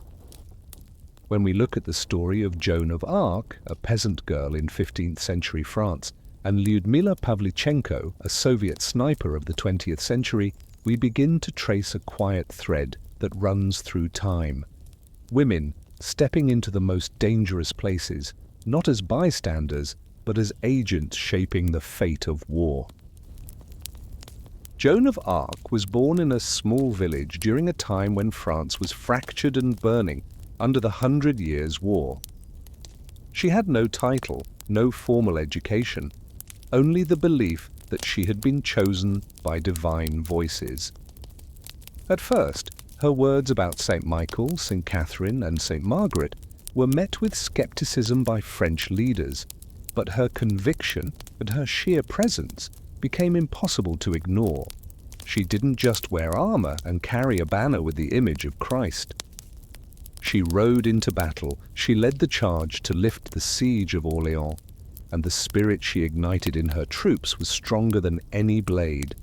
When we look at the story of Joan of Arc, a peasant girl in 15th century France, and Lyudmila Pavlichenko, a Soviet sniper of the 20th century, we begin to trace a quiet thread that runs through time. Women stepping into the most dangerous places, not as bystanders, but as agents shaping the fate of war. Joan of Arc was born in a small village during a time when France was fractured and burning under the 100 Years' War. She had no title, no formal education, only the belief that she had been chosen by divine voices. At first, her words about St. Michael, St. Catherine, and St. Margaret were met with skepticism by French leaders, but her conviction and her sheer presence became impossible to ignore. She didn't just wear armor and carry a banner with the image of Christ. She rode into battle, she led the charge to lift the siege of Orléans, and the spirit she ignited in her troops was stronger than any blade.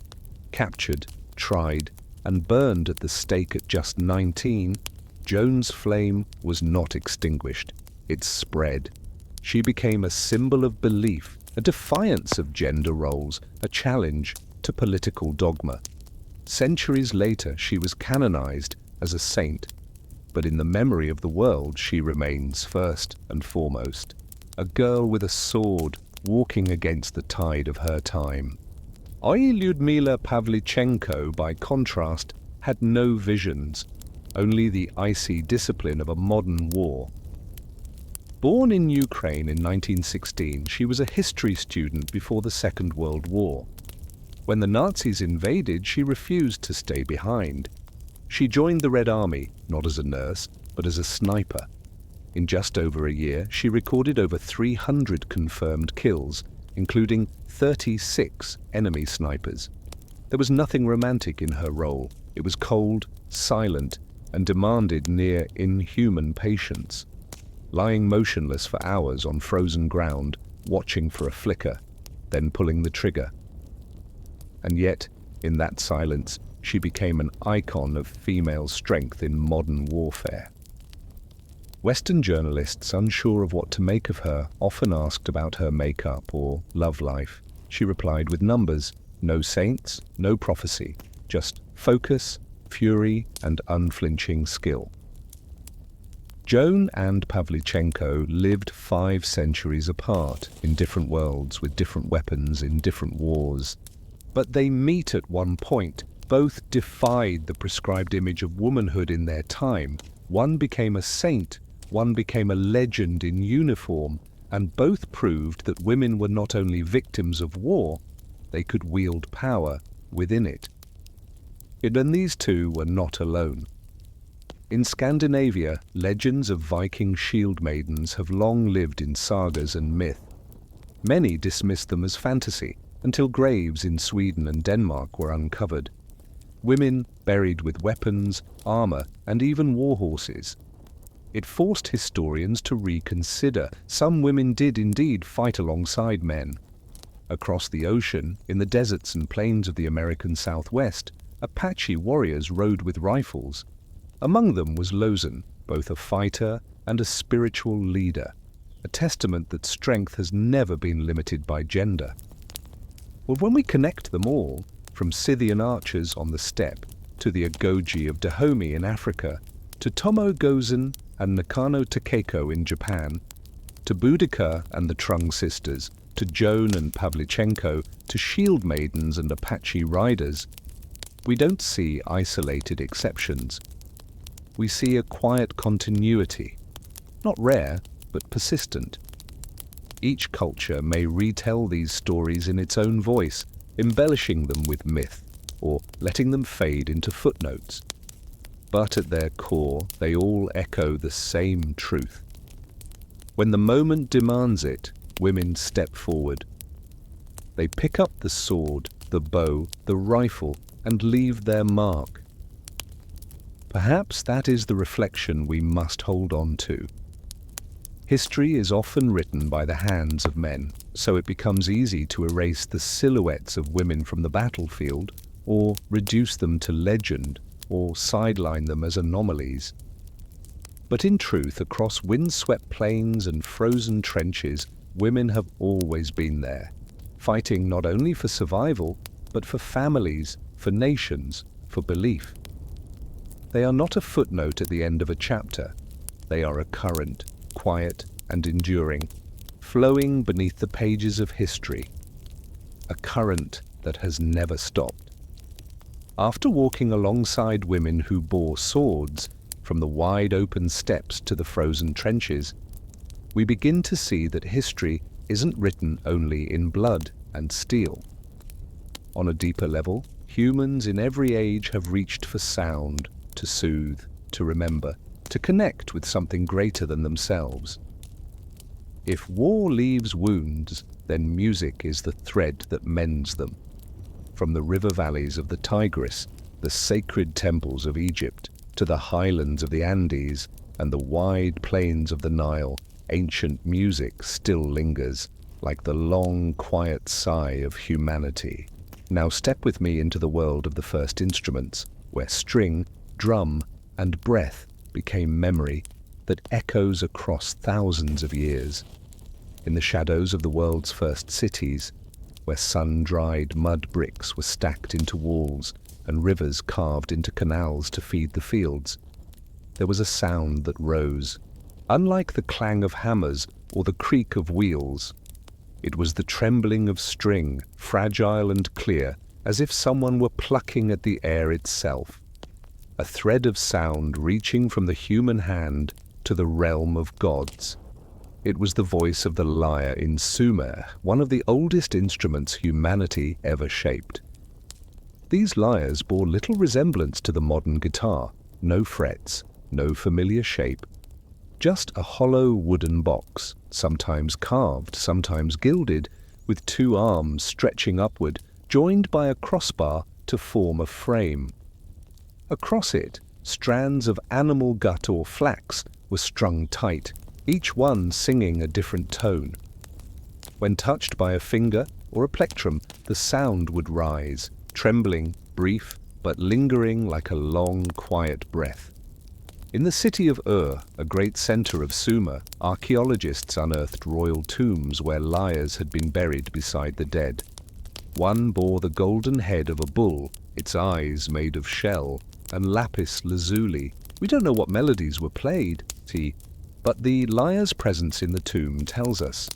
Captured, tried, and burned at the stake at just 19, Joan's flame was not extinguished. It spread. She became a symbol of belief, a defiance of gender roles, a challenge to political dogma. Centuries later, she was canonized as a saint, but in the memory of the world, she remains first and foremost a girl with a sword walking against the tide of her time. Lyudmila Pavlichenko, by contrast, had no visions, only the icy discipline of a modern war. Born in Ukraine in 1916, she was a history student before the Second World War. When the Nazis invaded, she refused to stay behind. She joined the Red Army, not as a nurse, but as a sniper. In just over a year, she recorded over 300 confirmed kills, including 36 enemy snipers. There was nothing romantic in her role. It was cold, silent, and demanded near inhuman patience. Lying motionless for hours on frozen ground, watching for a flicker, then pulling the trigger. And yet, in that silence, she became an icon of female strength in modern warfare. Western journalists, unsure of what to make of her, often asked about her makeup or love life. She replied with numbers: no saints, no prophecy, just focus, fury, and unflinching skill. Joan and Pavlichenko lived 5 centuries apart, in different worlds, with different weapons, in different wars. But they meet at one point. Both defied the prescribed image of womanhood in their time. One became a saint, one became a legend in uniform, and both proved that women were not only victims of war, they could wield power within it. Yet then these two were not alone. In Scandinavia, legends of Viking shield maidens have long lived in sagas and myth. Many dismissed them as fantasy, until graves in Sweden and Denmark were uncovered. Women buried with weapons, armor, and even war horses. It forced historians to reconsider. Some women did indeed fight alongside men. Across the ocean, in the deserts and plains of the American Southwest, Apache warriors rode with rifles. Among them was Lozan, both a fighter and a spiritual leader, a testament that strength has never been limited by gender. Well, when we connect them all, from Scythian archers on the steppe, to the Agoji of Dahomey in Africa, to Tomo Gozen and Nakano Takeko in Japan, to Boudica and the Trung sisters, to Joan and Pavlichenko, to shield maidens and Apache riders, we don't see isolated exceptions. We see a quiet continuity, not rare, but persistent. Each culture may retell these stories in its own voice, embellishing them with myth, or letting them fade into footnotes. But at their core, they all echo the same truth. When the moment demands it, women step forward. They pick up the sword, the bow, the rifle, and leave their mark. Perhaps that is the reflection we must hold on to. History is often written by the hands of men, so it becomes easy to erase the silhouettes of women from the battlefield, or reduce them to legend, or sideline them as anomalies. But in truth, across windswept plains and frozen trenches, women have always been there, fighting not only for survival, but for families, for nations, for belief. They are not a footnote at the end of a chapter. They are a current, quiet and enduring, flowing beneath the pages of history. A current that has never stopped. After walking alongside women who bore swords, from the wide open steppes to the frozen trenches, we begin to see that history isn't written only in blood and steel. On a deeper level, humans in every age have reached for sound, to soothe, to remember, to connect with something greater than themselves. If war leaves wounds, then music is the thread that mends them. From the river valleys of the Tigris, the sacred temples of Egypt, to the highlands of the Andes and the wide plains of the Nile, ancient music still lingers, like the long, quiet sigh of humanity. Now step with me into the world of the first instruments, where string, drum, and breath became memory that echoes across thousands of years. In the shadows of the world's first cities, where sun-dried mud bricks were stacked into walls and rivers carved into canals to feed the fields, there was a sound that rose. Unlike the clang of hammers or the creak of wheels, it was the trembling of string, fragile and clear, as if someone were plucking at the air itself. A thread of sound reaching from the human hand to the realm of gods. It was the voice of the lyre in Sumer, one of the oldest instruments humanity ever shaped. These lyres bore little resemblance to the modern guitar, no frets, no familiar shape, just a hollow wooden box, sometimes carved, sometimes gilded, with two arms stretching upward, joined by a crossbar to form a frame. Across it, strands of animal gut or flax were strung tight, each one singing a different tone. When touched by a finger or a plectrum, the sound would rise, trembling, brief, but lingering like a long, quiet breath. In the city of Ur, a great center of Sumer, archaeologists unearthed royal tombs where lyres had been buried beside the dead. One bore the golden head of a bull, its eyes made of shell, and lapis lazuli. We don't know what melodies were played, but the lyre's presence in the tomb tells us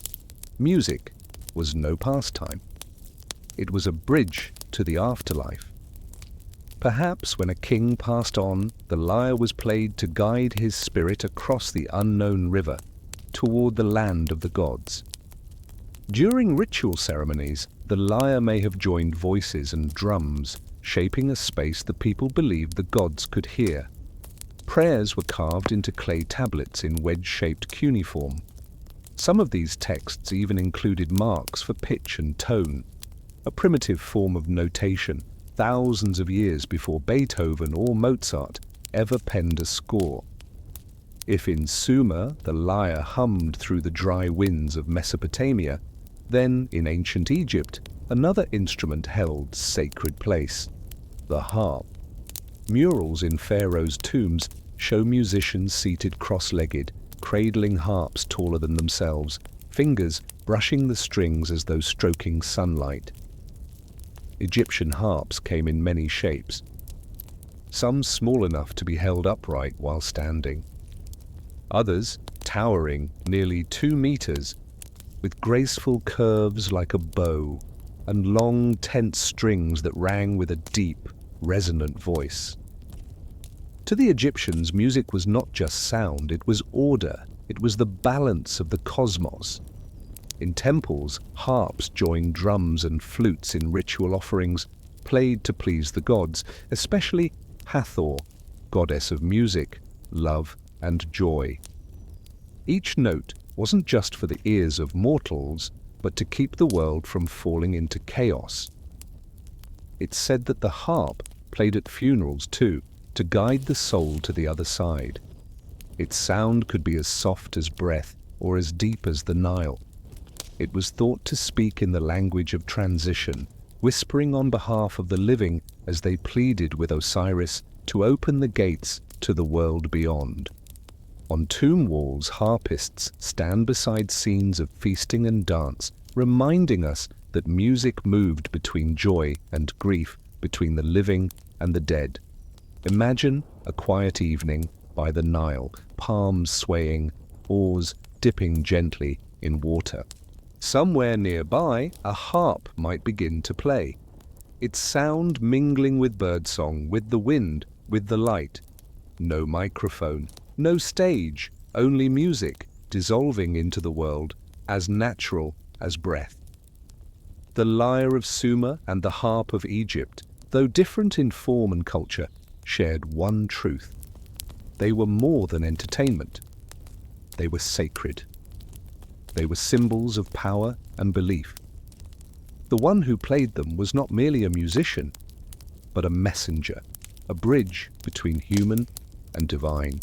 music was no pastime. It was a bridge to the afterlife. Perhaps when a king passed on, the lyre was played to guide his spirit across the unknown river, toward the land of the gods. During ritual ceremonies, the lyre may have joined voices and drums, shaping a space the people believed the gods could hear. Prayers were carved into clay tablets in wedge-shaped cuneiform. Some of these texts even included marks for pitch and tone, a primitive form of notation thousands of years before Beethoven or Mozart ever penned a score. If in Sumer the lyre hummed through the dry winds of Mesopotamia, then in ancient Egypt another instrument held sacred place, the harp. Murals in pharaohs' tombs show musicians seated cross-legged, cradling harps taller than themselves, fingers brushing the strings as though stroking sunlight. Egyptian harps came in many shapes, some small enough to be held upright while standing, others towering nearly 2 meters, with graceful curves like a bow and long, tense strings that rang with a deep, resonant voice. To the Egyptians, music was not just sound, it was order, it was the balance of the cosmos. In temples, harps joined drums and flutes in ritual offerings, played to please the gods, especially Hathor, goddess of music, love, and joy. Each note wasn't just for the ears of mortals, but to keep the world from falling into chaos. It's said that the harp played at funerals too, to guide the soul to the other side. Its sound could be as soft as breath or as deep as the Nile. It was thought to speak in the language of transition, whispering on behalf of the living as they pleaded with Osiris to open the gates to the world beyond. On tomb walls, harpists stand beside scenes of feasting and dance, reminding us that music moved between joy and grief, between the living and the dead. Imagine a quiet evening by the Nile, palms swaying, oars dipping gently in water. Somewhere nearby, a harp might begin to play, its sound mingling with birdsong, with the wind, with the light. No microphone, no stage, only music dissolving into the world, as natural as breath. The lyre of Sumer and the harp of Egypt, though different in form and culture, shared one truth. They were more than entertainment. They were sacred. They were symbols of power and belief. The one who played them was not merely a musician, but a messenger, a bridge between human and divine.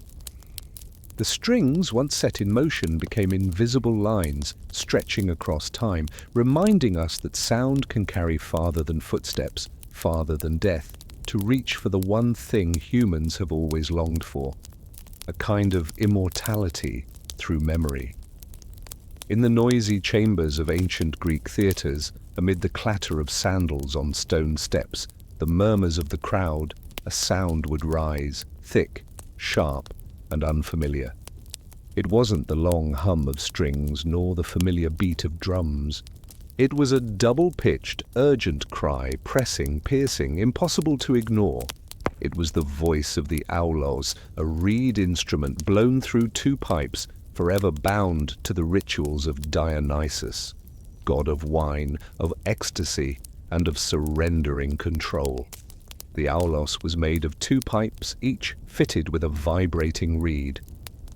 The strings, once set in motion, became invisible lines stretching across time, reminding us that sound can carry farther than footsteps, farther than death, to reach for the one thing humans have always longed for, a kind of immortality through memory. In the noisy chambers of ancient Greek theatres, amid the clatter of sandals on stone steps, the murmurs of the crowd, a sound would rise, thick, sharp, and unfamiliar. It wasn't the long hum of strings, nor the familiar beat of drums. It was a double-pitched, urgent cry, pressing, piercing, impossible to ignore. It was the voice of the aulos, a reed instrument blown through 2 pipes, forever bound to the rituals of Dionysus, god of wine, of ecstasy, and of surrendering control. The aulos was made of 2 pipes, each fitted with a vibrating reed.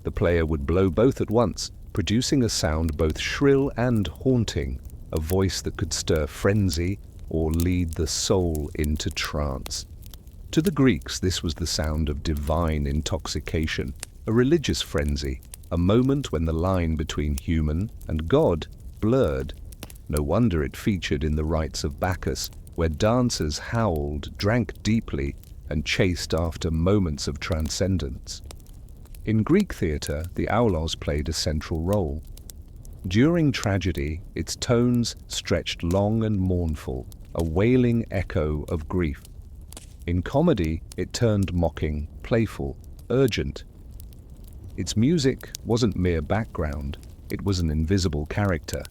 The player would blow both at once, producing a sound both shrill and haunting, a voice that could stir frenzy or lead the soul into trance. To the Greeks, this was the sound of divine intoxication, a religious frenzy, a moment when the line between human and God blurred. No wonder it featured in the rites of Bacchus, where dancers howled, drank deeply, and chased after moments of transcendence. In Greek theatre, the aulos played a central role. During tragedy, its tones stretched long and mournful, a wailing echo of grief. In comedy, it turned mocking, playful, urgent. Its music wasn't mere background, it was an invisible character,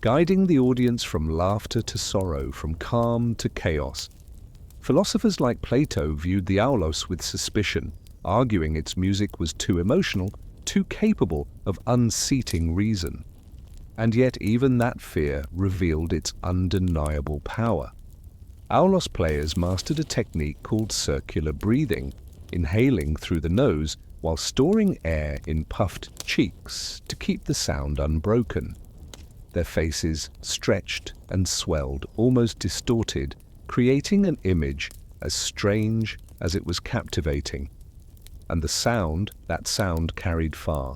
guiding the audience from laughter to sorrow, from calm to chaos. Philosophers like Plato viewed the aulos with suspicion, arguing its music was too emotional, too capable of unseating reason. And yet even that fear revealed its undeniable power. Aulos players mastered a technique called circular breathing, inhaling through the nose while storing air in puffed cheeks to keep the sound unbroken. Their faces stretched and swelled, almost distorted, creating an image as strange as it was captivating. and that sound carried far.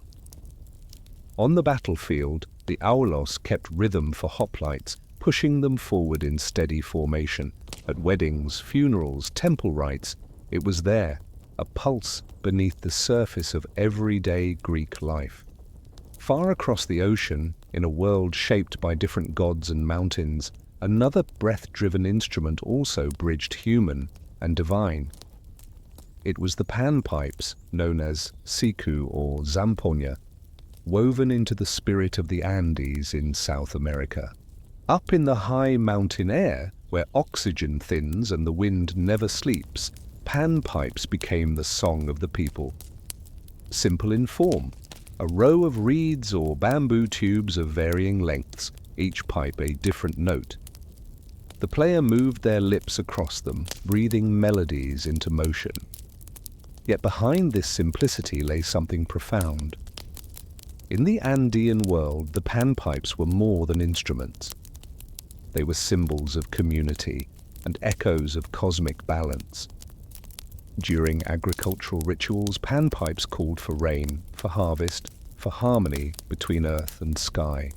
On the battlefield, the aulos kept rhythm for hoplites, pushing them forward in steady formation. At weddings, funerals, temple rites, it was there, a pulse beneath the surface of everyday Greek life. Far across the ocean, in a world shaped by different gods and mountains, another breath-driven instrument also bridged human and divine. It was the panpipes, known as siku or zamponya, woven into the spirit of the Andes in South America. Up in the high mountain air, where oxygen thins and the wind never sleeps, panpipes became the song of the people. Simple in form, a row of reeds or bamboo tubes of varying lengths, each pipe a different note. The player moved their lips across them, breathing melodies into motion. Yet behind this simplicity lay something profound. In the Andean world, the panpipes were more than instruments. They were symbols of community and echoes of cosmic balance. During agricultural rituals, panpipes called for rain, for harvest, for harmony between earth and sky.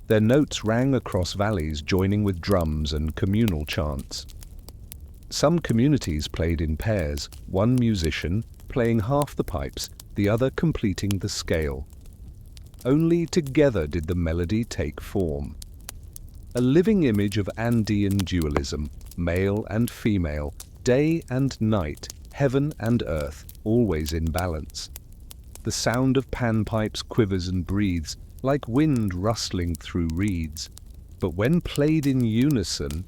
Their notes rang across valleys, joining with drums and communal chants. Some communities played in pairs, one musician playing half the pipes, the other completing the scale. Only together did the melody take form. A living image of Andean dualism, male and female, day and night, heaven and earth, always in balance. The sound of panpipes quivers and breathes, like wind rustling through reeds. But when played in unison,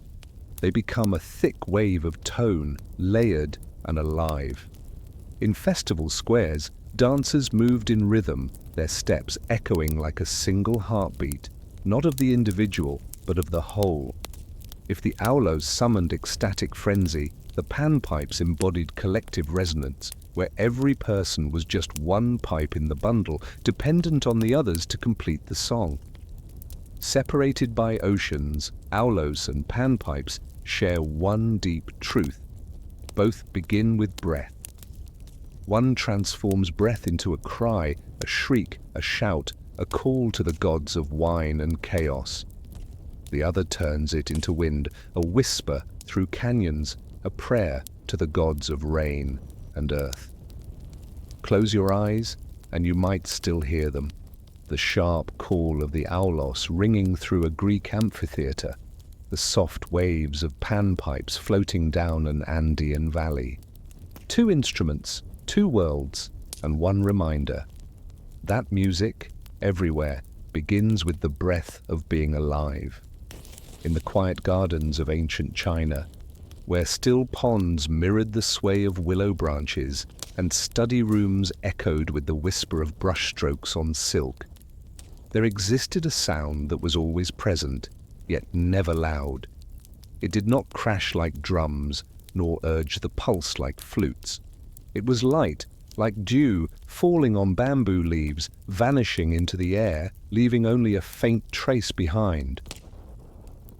they become a thick wave of tone, layered and alive. In festival squares, dancers moved in rhythm, their steps echoing like a single heartbeat, not of the individual, but of the whole. If the aulos summoned ecstatic frenzy, the panpipes embodied collective resonance, where every person was just one pipe in the bundle, dependent on the others to complete the song. Separated by oceans, aulos and panpipes share one deep truth. Both begin with breath. One transforms breath into a cry, a shriek, a shout, a call to the gods of wine and chaos. The other turns it into wind, a whisper through canyons, a prayer to the gods of rain and earth. Close your eyes, and you might still hear them, the sharp call of the aulos ringing through a Greek amphitheater, the soft waves of panpipes floating down an Andean valley. Two instruments, two worlds, and one reminder. That music, everywhere, begins with the breath of being alive. In the quiet gardens of ancient China, where still ponds mirrored the sway of willow branches and study rooms echoed with the whisper of brushstrokes on silk, there existed a sound that was always present, yet never loud. It did not crash like drums, nor urge the pulse like flutes. It was light, like dew falling on bamboo leaves, vanishing into the air, leaving only a faint trace behind.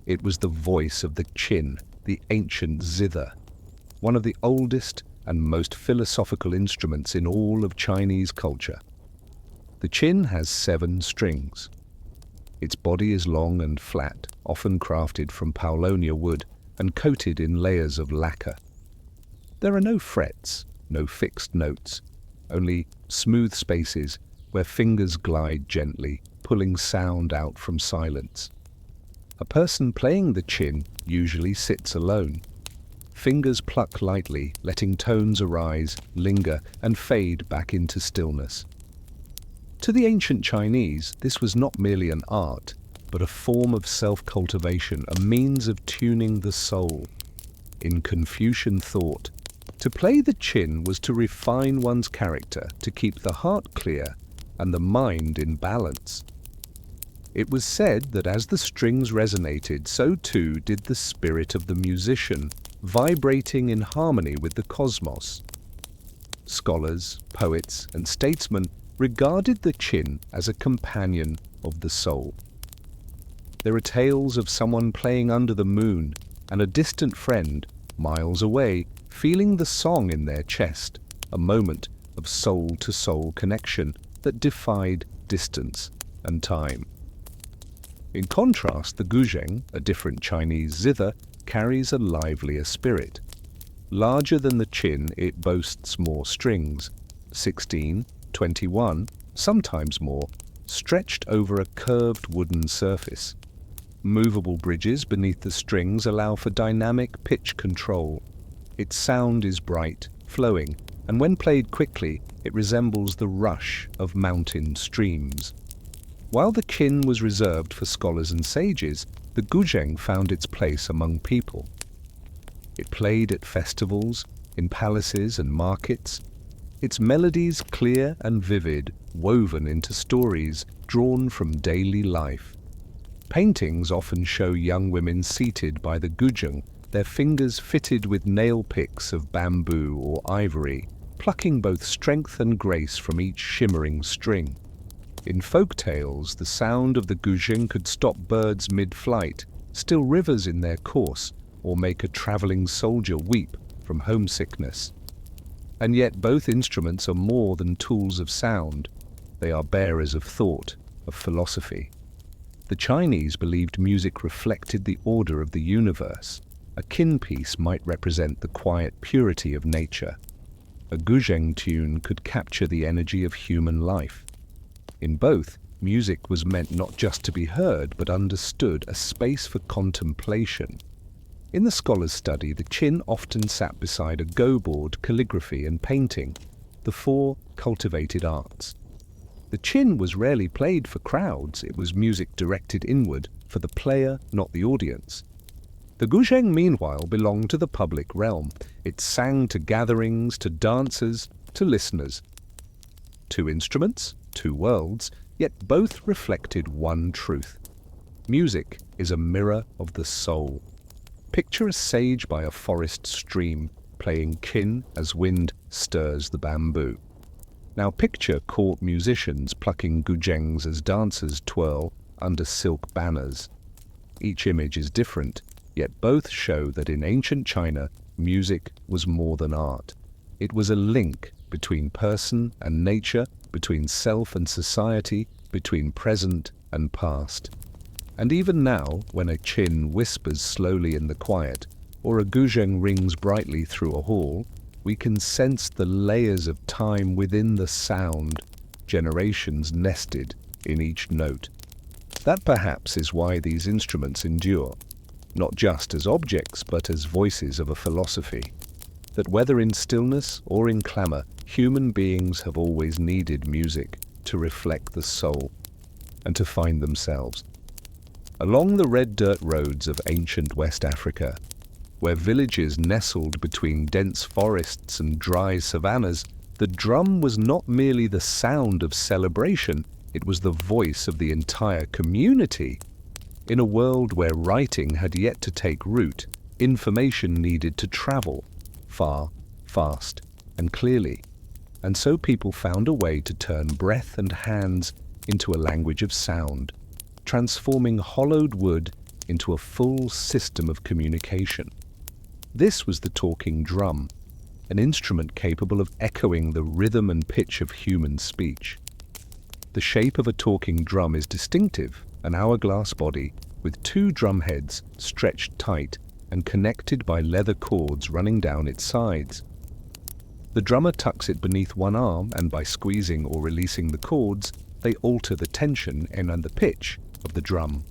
It was the voice of the qin, the ancient zither, one of the oldest and most philosophical instruments in all of Chinese culture. The qin has 7 strings. Its body is long and flat, often crafted from paulownia wood and coated in layers of lacquer. There are no frets, no fixed notes, only smooth spaces where fingers glide gently, pulling sound out from silence. A person playing the qin usually sits alone. Fingers pluck lightly, letting tones arise, linger, and fade back into stillness. To the ancient Chinese, this was not merely an art, but a form of self-cultivation, a means of tuning the soul. In Confucian thought, to play the qin was to refine one's character, to keep the heart clear and the mind in balance. It was said that as the strings resonated, so too did the spirit of the musician, vibrating in harmony with the cosmos. Scholars, poets, and statesmen regarded the qin as a companion of the soul. There are tales of someone playing under the moon and a distant friend, miles away, feeling the song in their chest. a moment of soul-to-soul connection that defied distance and time. In contrast, the guzheng, a different Chinese zither, carries a livelier spirit. Larger than the qin, it boasts more strings, 16, 21, sometimes more, stretched over a curved wooden surface. Movable bridges beneath the strings allow for dynamic pitch control. Its sound is bright, flowing, and when played quickly, it resembles the rush of mountain streams. While the qin was reserved for scholars and sages, the guzheng found its place among people. It played at festivals, in palaces and markets, its melodies clear and vivid, woven into stories drawn from daily life. Paintings often show young women seated by the guzheng, their fingers fitted with nail picks of bamboo or ivory, plucking both strength and grace from each shimmering string. In folk tales, the sound of the guzheng could stop birds mid-flight, still rivers in their course, or make a traveling soldier weep from homesickness. And yet both instruments are more than tools of sound. They are bearers of thought, of philosophy. The Chinese believed music reflected the order of the universe. A qin piece might represent the quiet purity of nature. A guzheng tune could capture the energy of human life. In both, music was meant not just to be heard, but understood, a space for contemplation. In the scholar's study, the qin often sat beside a go board, calligraphy and painting, the four cultivated arts. The qin was rarely played for crowds. It was music directed inward, for the player, not the audience. The guzheng, meanwhile, belonged to the public realm. It sang to gatherings, to dancers, to listeners. Two instruments, two worlds, yet both reflected one truth. Music is a mirror of the soul. Picture a sage by a forest stream, playing qin as wind stirs the bamboo. Now picture court musicians plucking guzhengs as dancers twirl under silk banners. Each image is different, yet both show that in ancient China, music was more than art. It was a link between person and nature, between self and society, between present and past. And even now, when a qin whispers slowly in the quiet, or a guzheng rings brightly through a hall, we can sense the layers of time within the sound, generations nested in each note. That perhaps is why these instruments endure, not just as objects, but as voices of a philosophy. That whether in stillness or in clamor, human beings have always needed music to reflect the soul and to find themselves. Along the red dirt roads of ancient West Africa, where villages nestled between dense forests and dry savannas, the drum was not merely the sound of celebration, it was the voice of the entire community. In a world where writing had yet to take root, information needed to travel far, fast, and clearly. And so people found a way to turn breath and hands into a language of sound, transforming hollowed wood into a full system of communication. This was the talking drum, an instrument capable of echoing the rhythm and pitch of human speech. The shape of a talking drum is distinctive, an hourglass body with two drum heads stretched tight and connected by leather cords running down its sides. The drummer tucks it beneath one arm, and by squeezing or releasing the cords, they alter the tension and the pitch of the drum.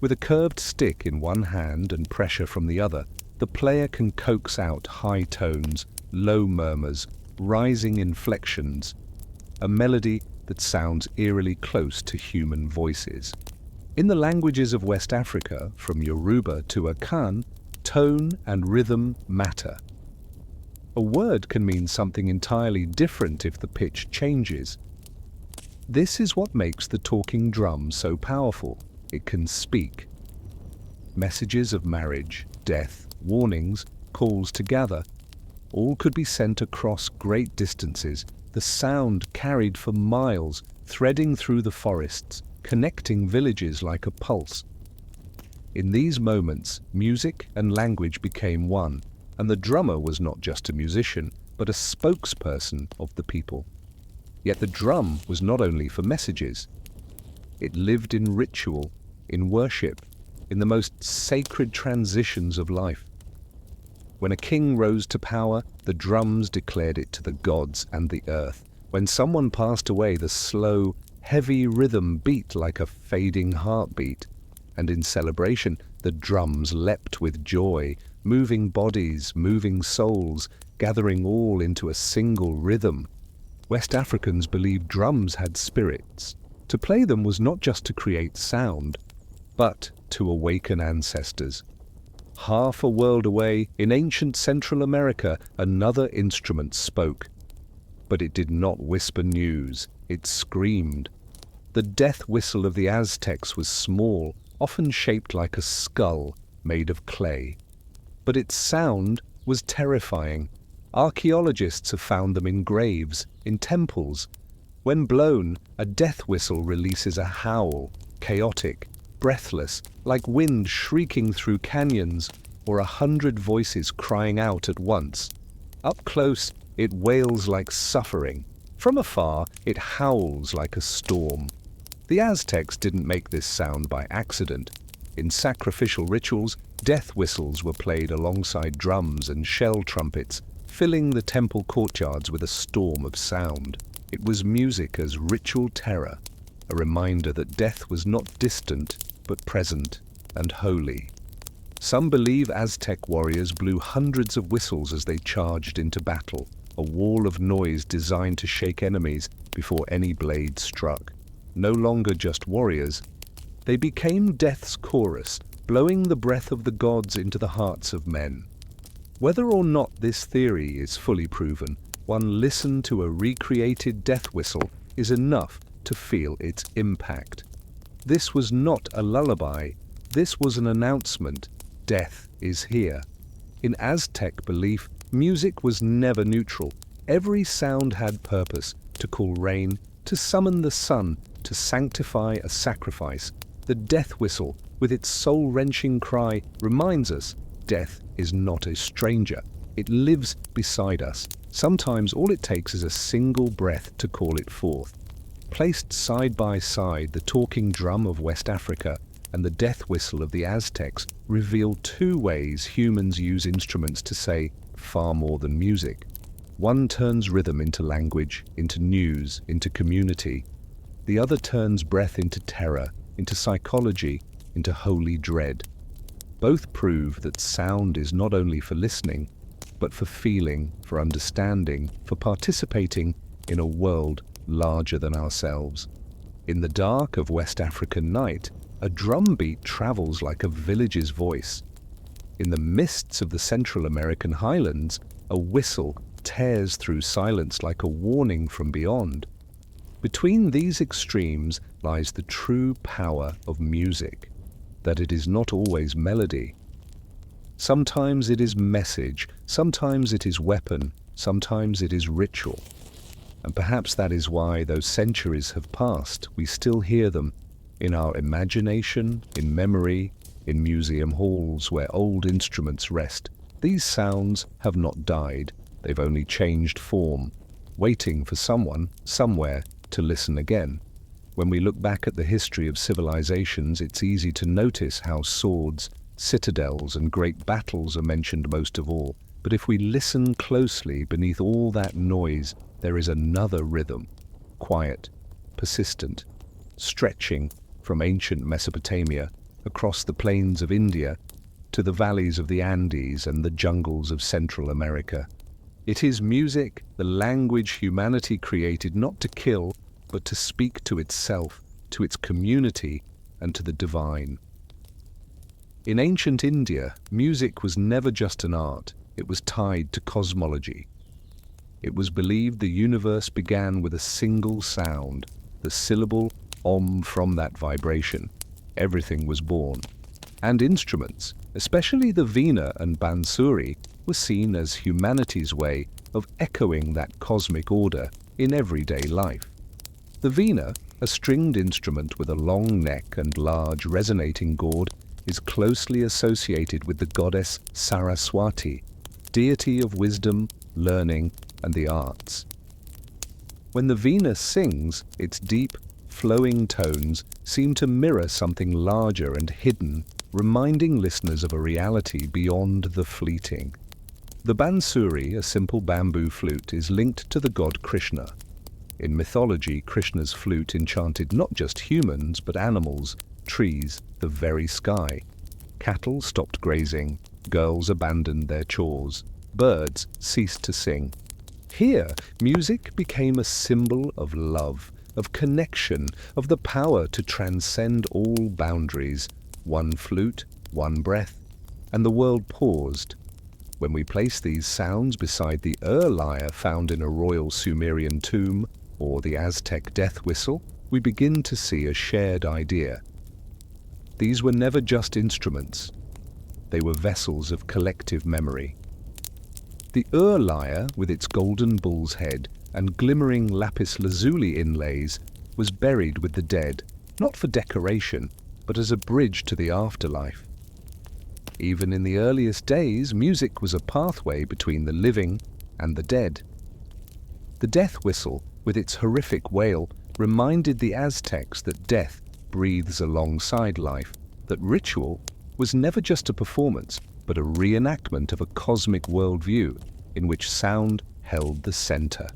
With a curved stick in one hand and pressure from the other, the player can coax out high tones, low murmurs, rising inflections, a melody that sounds eerily close to human voices. In the languages of West Africa, from Yoruba to Akan, tone and rhythm matter. A word can mean something entirely different if the pitch changes. This is what makes the talking drum so powerful. It can speak. Messages of marriage, death, warnings, calls to gather, all could be sent across great distances, the sound carried for miles, threading through the forests, connecting villages like a pulse. In these moments, music and language became one, and the drummer was not just a musician, but a spokesperson of the people. Yet the drum was not only for messages. It lived in ritual, in worship, in the most sacred transitions of life. When a king rose to power, the drums declared it to the gods and the earth. When someone passed away, the slow, heavy rhythm beat like a fading heartbeat. And in celebration, the drums leapt with joy, moving bodies, moving souls, gathering all into a single rhythm. West Africans believed drums had spirits. To play them was not just to create sound, but to awaken ancestors. Half a world away, in ancient Central America, another instrument spoke. But it did not whisper news, it screamed. The death whistle of the Aztecs was small, often shaped like a skull made of clay. But its sound was terrifying. Archaeologists have found them in graves, in temples. When blown, a death whistle releases a howl, chaotic, breathless, like wind shrieking through canyons, or 100 voices crying out at once. Up close, it wails like suffering. From afar, it howls like a storm. The Aztecs didn't make this sound by accident. In sacrificial rituals, death whistles were played alongside drums and shell trumpets, filling the temple courtyards with a storm of sound. It was music as ritual terror, a reminder that death was not distant, but present and holy. Some believe Aztec warriors blew hundreds of whistles as they charged into battle, a wall of noise designed to shake enemies before any blade struck. No longer just warriors, they became death's chorus, blowing the breath of the gods into the hearts of men. Whether or not this theory is fully proven, one listen to a recreated death whistle is enough to feel its impact. This was not a lullaby, this was an announcement. Death is here. In Aztec belief, music was never neutral. Every sound had purpose: to call rain, to summon the sun, to sanctify a sacrifice. The death whistle, with its soul-wrenching cry, reminds us death is not a stranger. It lives beside us. Sometimes all it takes is a single breath to call it forth. Placed side by side, the talking drum of West Africa and the death whistle of the Aztecs reveal two ways humans use instruments to say far more than music. One turns rhythm into language, into news, into community. The other turns breath into terror, into psychology, into holy dread. Both prove that sound is not only for listening, but for feeling, for understanding, for participating in a world larger than ourselves. In the dark of West African night, a drum beat travels like a village's voice. In the mists of the Central American highlands, a whistle tears through silence like a warning from beyond. Between these extremes lies the true power of music, that it is not always melody. Sometimes it is message, sometimes it is weapon, sometimes it is ritual. And perhaps that is why, though centuries have passed, we still hear them in our imagination, in memory, in museum halls where old instruments rest. These sounds have not died, they've only changed form, waiting for someone, somewhere, to listen again. When we look back at the history of civilizations, it's easy to notice how swords, citadels, and great battles are mentioned most of all. But if we listen closely, beneath all that noise, there is another rhythm, quiet, persistent, stretching from ancient Mesopotamia across the plains of India to the valleys of the Andes and the jungles of Central America. It is music, the language humanity created not to kill, but to speak to itself, to its community, and to the divine. In ancient India, music was never just an art, it was tied to cosmology. It was believed the universe began with a single sound, the syllable Om. From that vibration, everything was born. And instruments, especially the veena and bansuri, were seen as humanity's way of echoing that cosmic order in everyday life. The veena, a stringed instrument with a long neck and large resonating gourd, is closely associated with the goddess Saraswati, deity of wisdom, learning, and the arts. When the Venus sings, its deep, flowing tones seem to mirror something larger and hidden, reminding listeners of a reality beyond the fleeting. The bansuri, a simple bamboo flute, is linked to the god Krishna. In mythology, Krishna's flute enchanted not just humans, but animals, trees, the very sky. Cattle stopped grazing, girls abandoned their chores, birds ceased to sing. Here, music became a symbol of love, of connection, of the power to transcend all boundaries. One flute, one breath, and the world paused. When we place these sounds beside the lyre found in a royal Sumerian tomb, or the Aztec death whistle, we begin to see a shared idea. These were never just instruments. They were vessels of collective memory. The lyre, with its golden bull's head and glimmering lapis lazuli inlays, was buried with the dead, not for decoration, but as a bridge to the afterlife. Even in the earliest days, music was a pathway between the living and the dead. The death whistle, with its horrific wail, reminded the Aztecs that death breathes alongside life, that ritual was never just a performance, but a reenactment of a cosmic worldview in which sound held the center.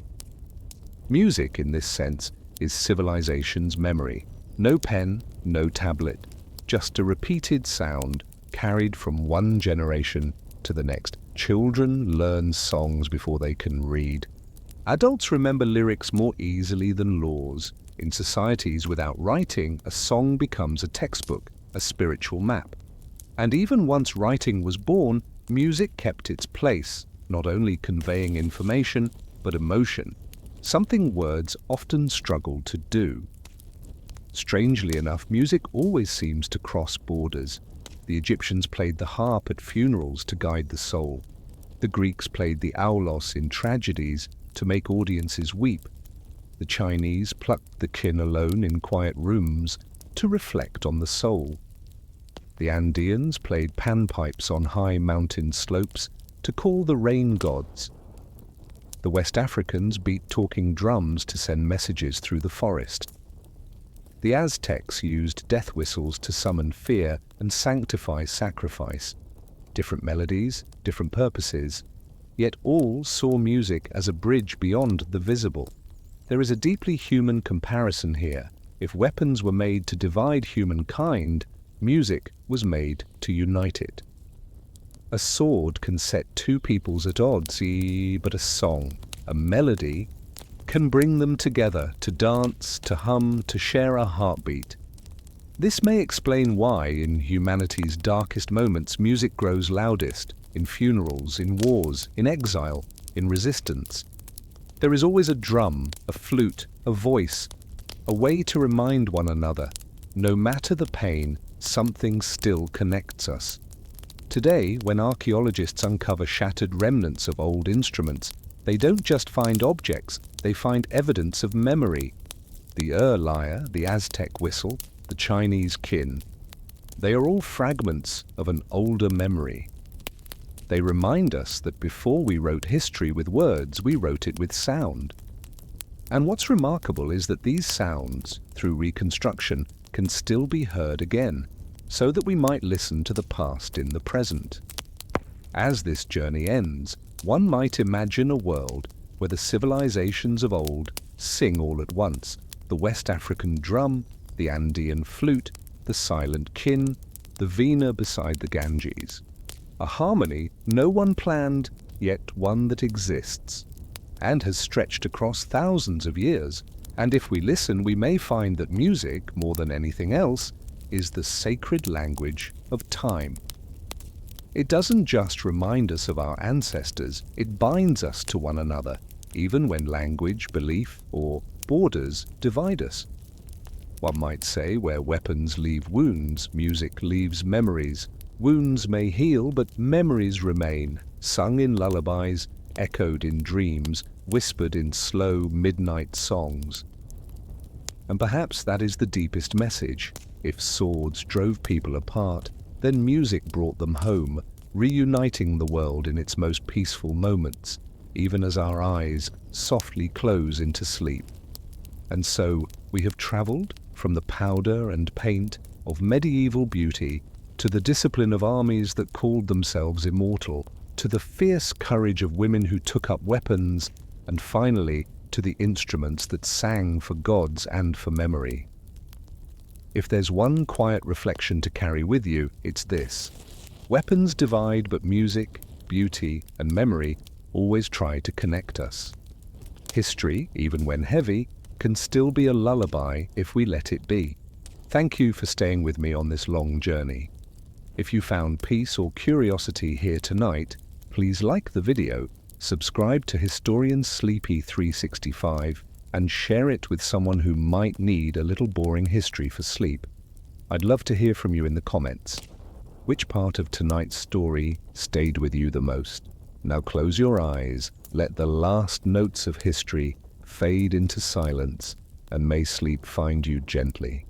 Music, in this sense, is civilization's memory. No pen, no tablet, just a repeated sound carried from one generation to the next. Children learn songs before they can read. Adults remember lyrics more easily than laws. In societies without writing, a song becomes a textbook, a spiritual map. And even once writing was born, music kept its place, not only conveying information, but emotion, something words often struggle to do. Strangely enough, music always seems to cross borders. The Egyptians played the harp at funerals to guide the soul. The Greeks played the aulos in tragedies to make audiences weep. The Chinese plucked the kin alone in quiet rooms to reflect on the soul. The Andeans played panpipes on high mountain slopes to call the rain gods. The West Africans beat talking drums to send messages through the forest. The Aztecs used death whistles to summon fear and sanctify sacrifice. Different melodies, different purposes, yet all saw music as a bridge beyond the visible. There is a deeply human comparison here. If weapons were made to divide humankind, music was made to unite it. A sword can set two peoples at odds, but a song, a melody, can bring them together to dance, to hum, to share a heartbeat. This may explain why, in humanity's darkest moments, music grows loudest, in funerals, in wars, in exile, in resistance. There is always a drum, a flute, a voice, a way to remind one another, no matter the pain, something still connects us. Today, when archaeologists uncover shattered remnants of old instruments, they don't just find objects, they find evidence of memory. The lyre, the Aztec whistle, the Chinese kin. They are all fragments of an older memory. They remind us that before we wrote history with words, we wrote it with sound. And what's remarkable is that these sounds, through reconstruction, can still be heard again, so that we might listen to the past in the present. As this journey ends, one might imagine a world where the civilizations of old sing all at once, the West African drum, the Andean flute, the silent kin, the Veena beside the Ganges. A harmony no one planned, yet one that exists, and has stretched across thousands of years. And if we listen, we may find that music, more than anything else, is the sacred language of time. It doesn't just remind us of our ancestors, it binds us to one another, even when language, belief, or borders divide us. One might say where weapons leave wounds, music leaves memories. Wounds may heal, but memories remain, sung in lullabies, echoed in dreams, whispered in slow midnight songs. And perhaps that is the deepest message. If swords drove people apart, then music brought them home, reuniting the world in its most peaceful moments. even as our eyes softly close into sleep. And so we have travelled from the powder and paint of medieval beauty to the discipline of armies that called themselves immortal, to the fierce courage of women who took up weapons, and finally to the instruments that sang for gods and for memory. If there's one quiet reflection to carry with you, it's this: weapons divide, but music, beauty, and memory always try to connect us. History, even when heavy, can still be a lullaby if we let it be. Thank you for staying with me on this long journey. If you found peace or curiosity here tonight, please like the video, subscribe to Historian Sleepy 365, and share it with someone who might need a little boring history for sleep. I'd love to hear from you in the comments. Which part of tonight's story stayed with you the most? Now close your eyes, let the last notes of history fade into silence, and may sleep find you gently.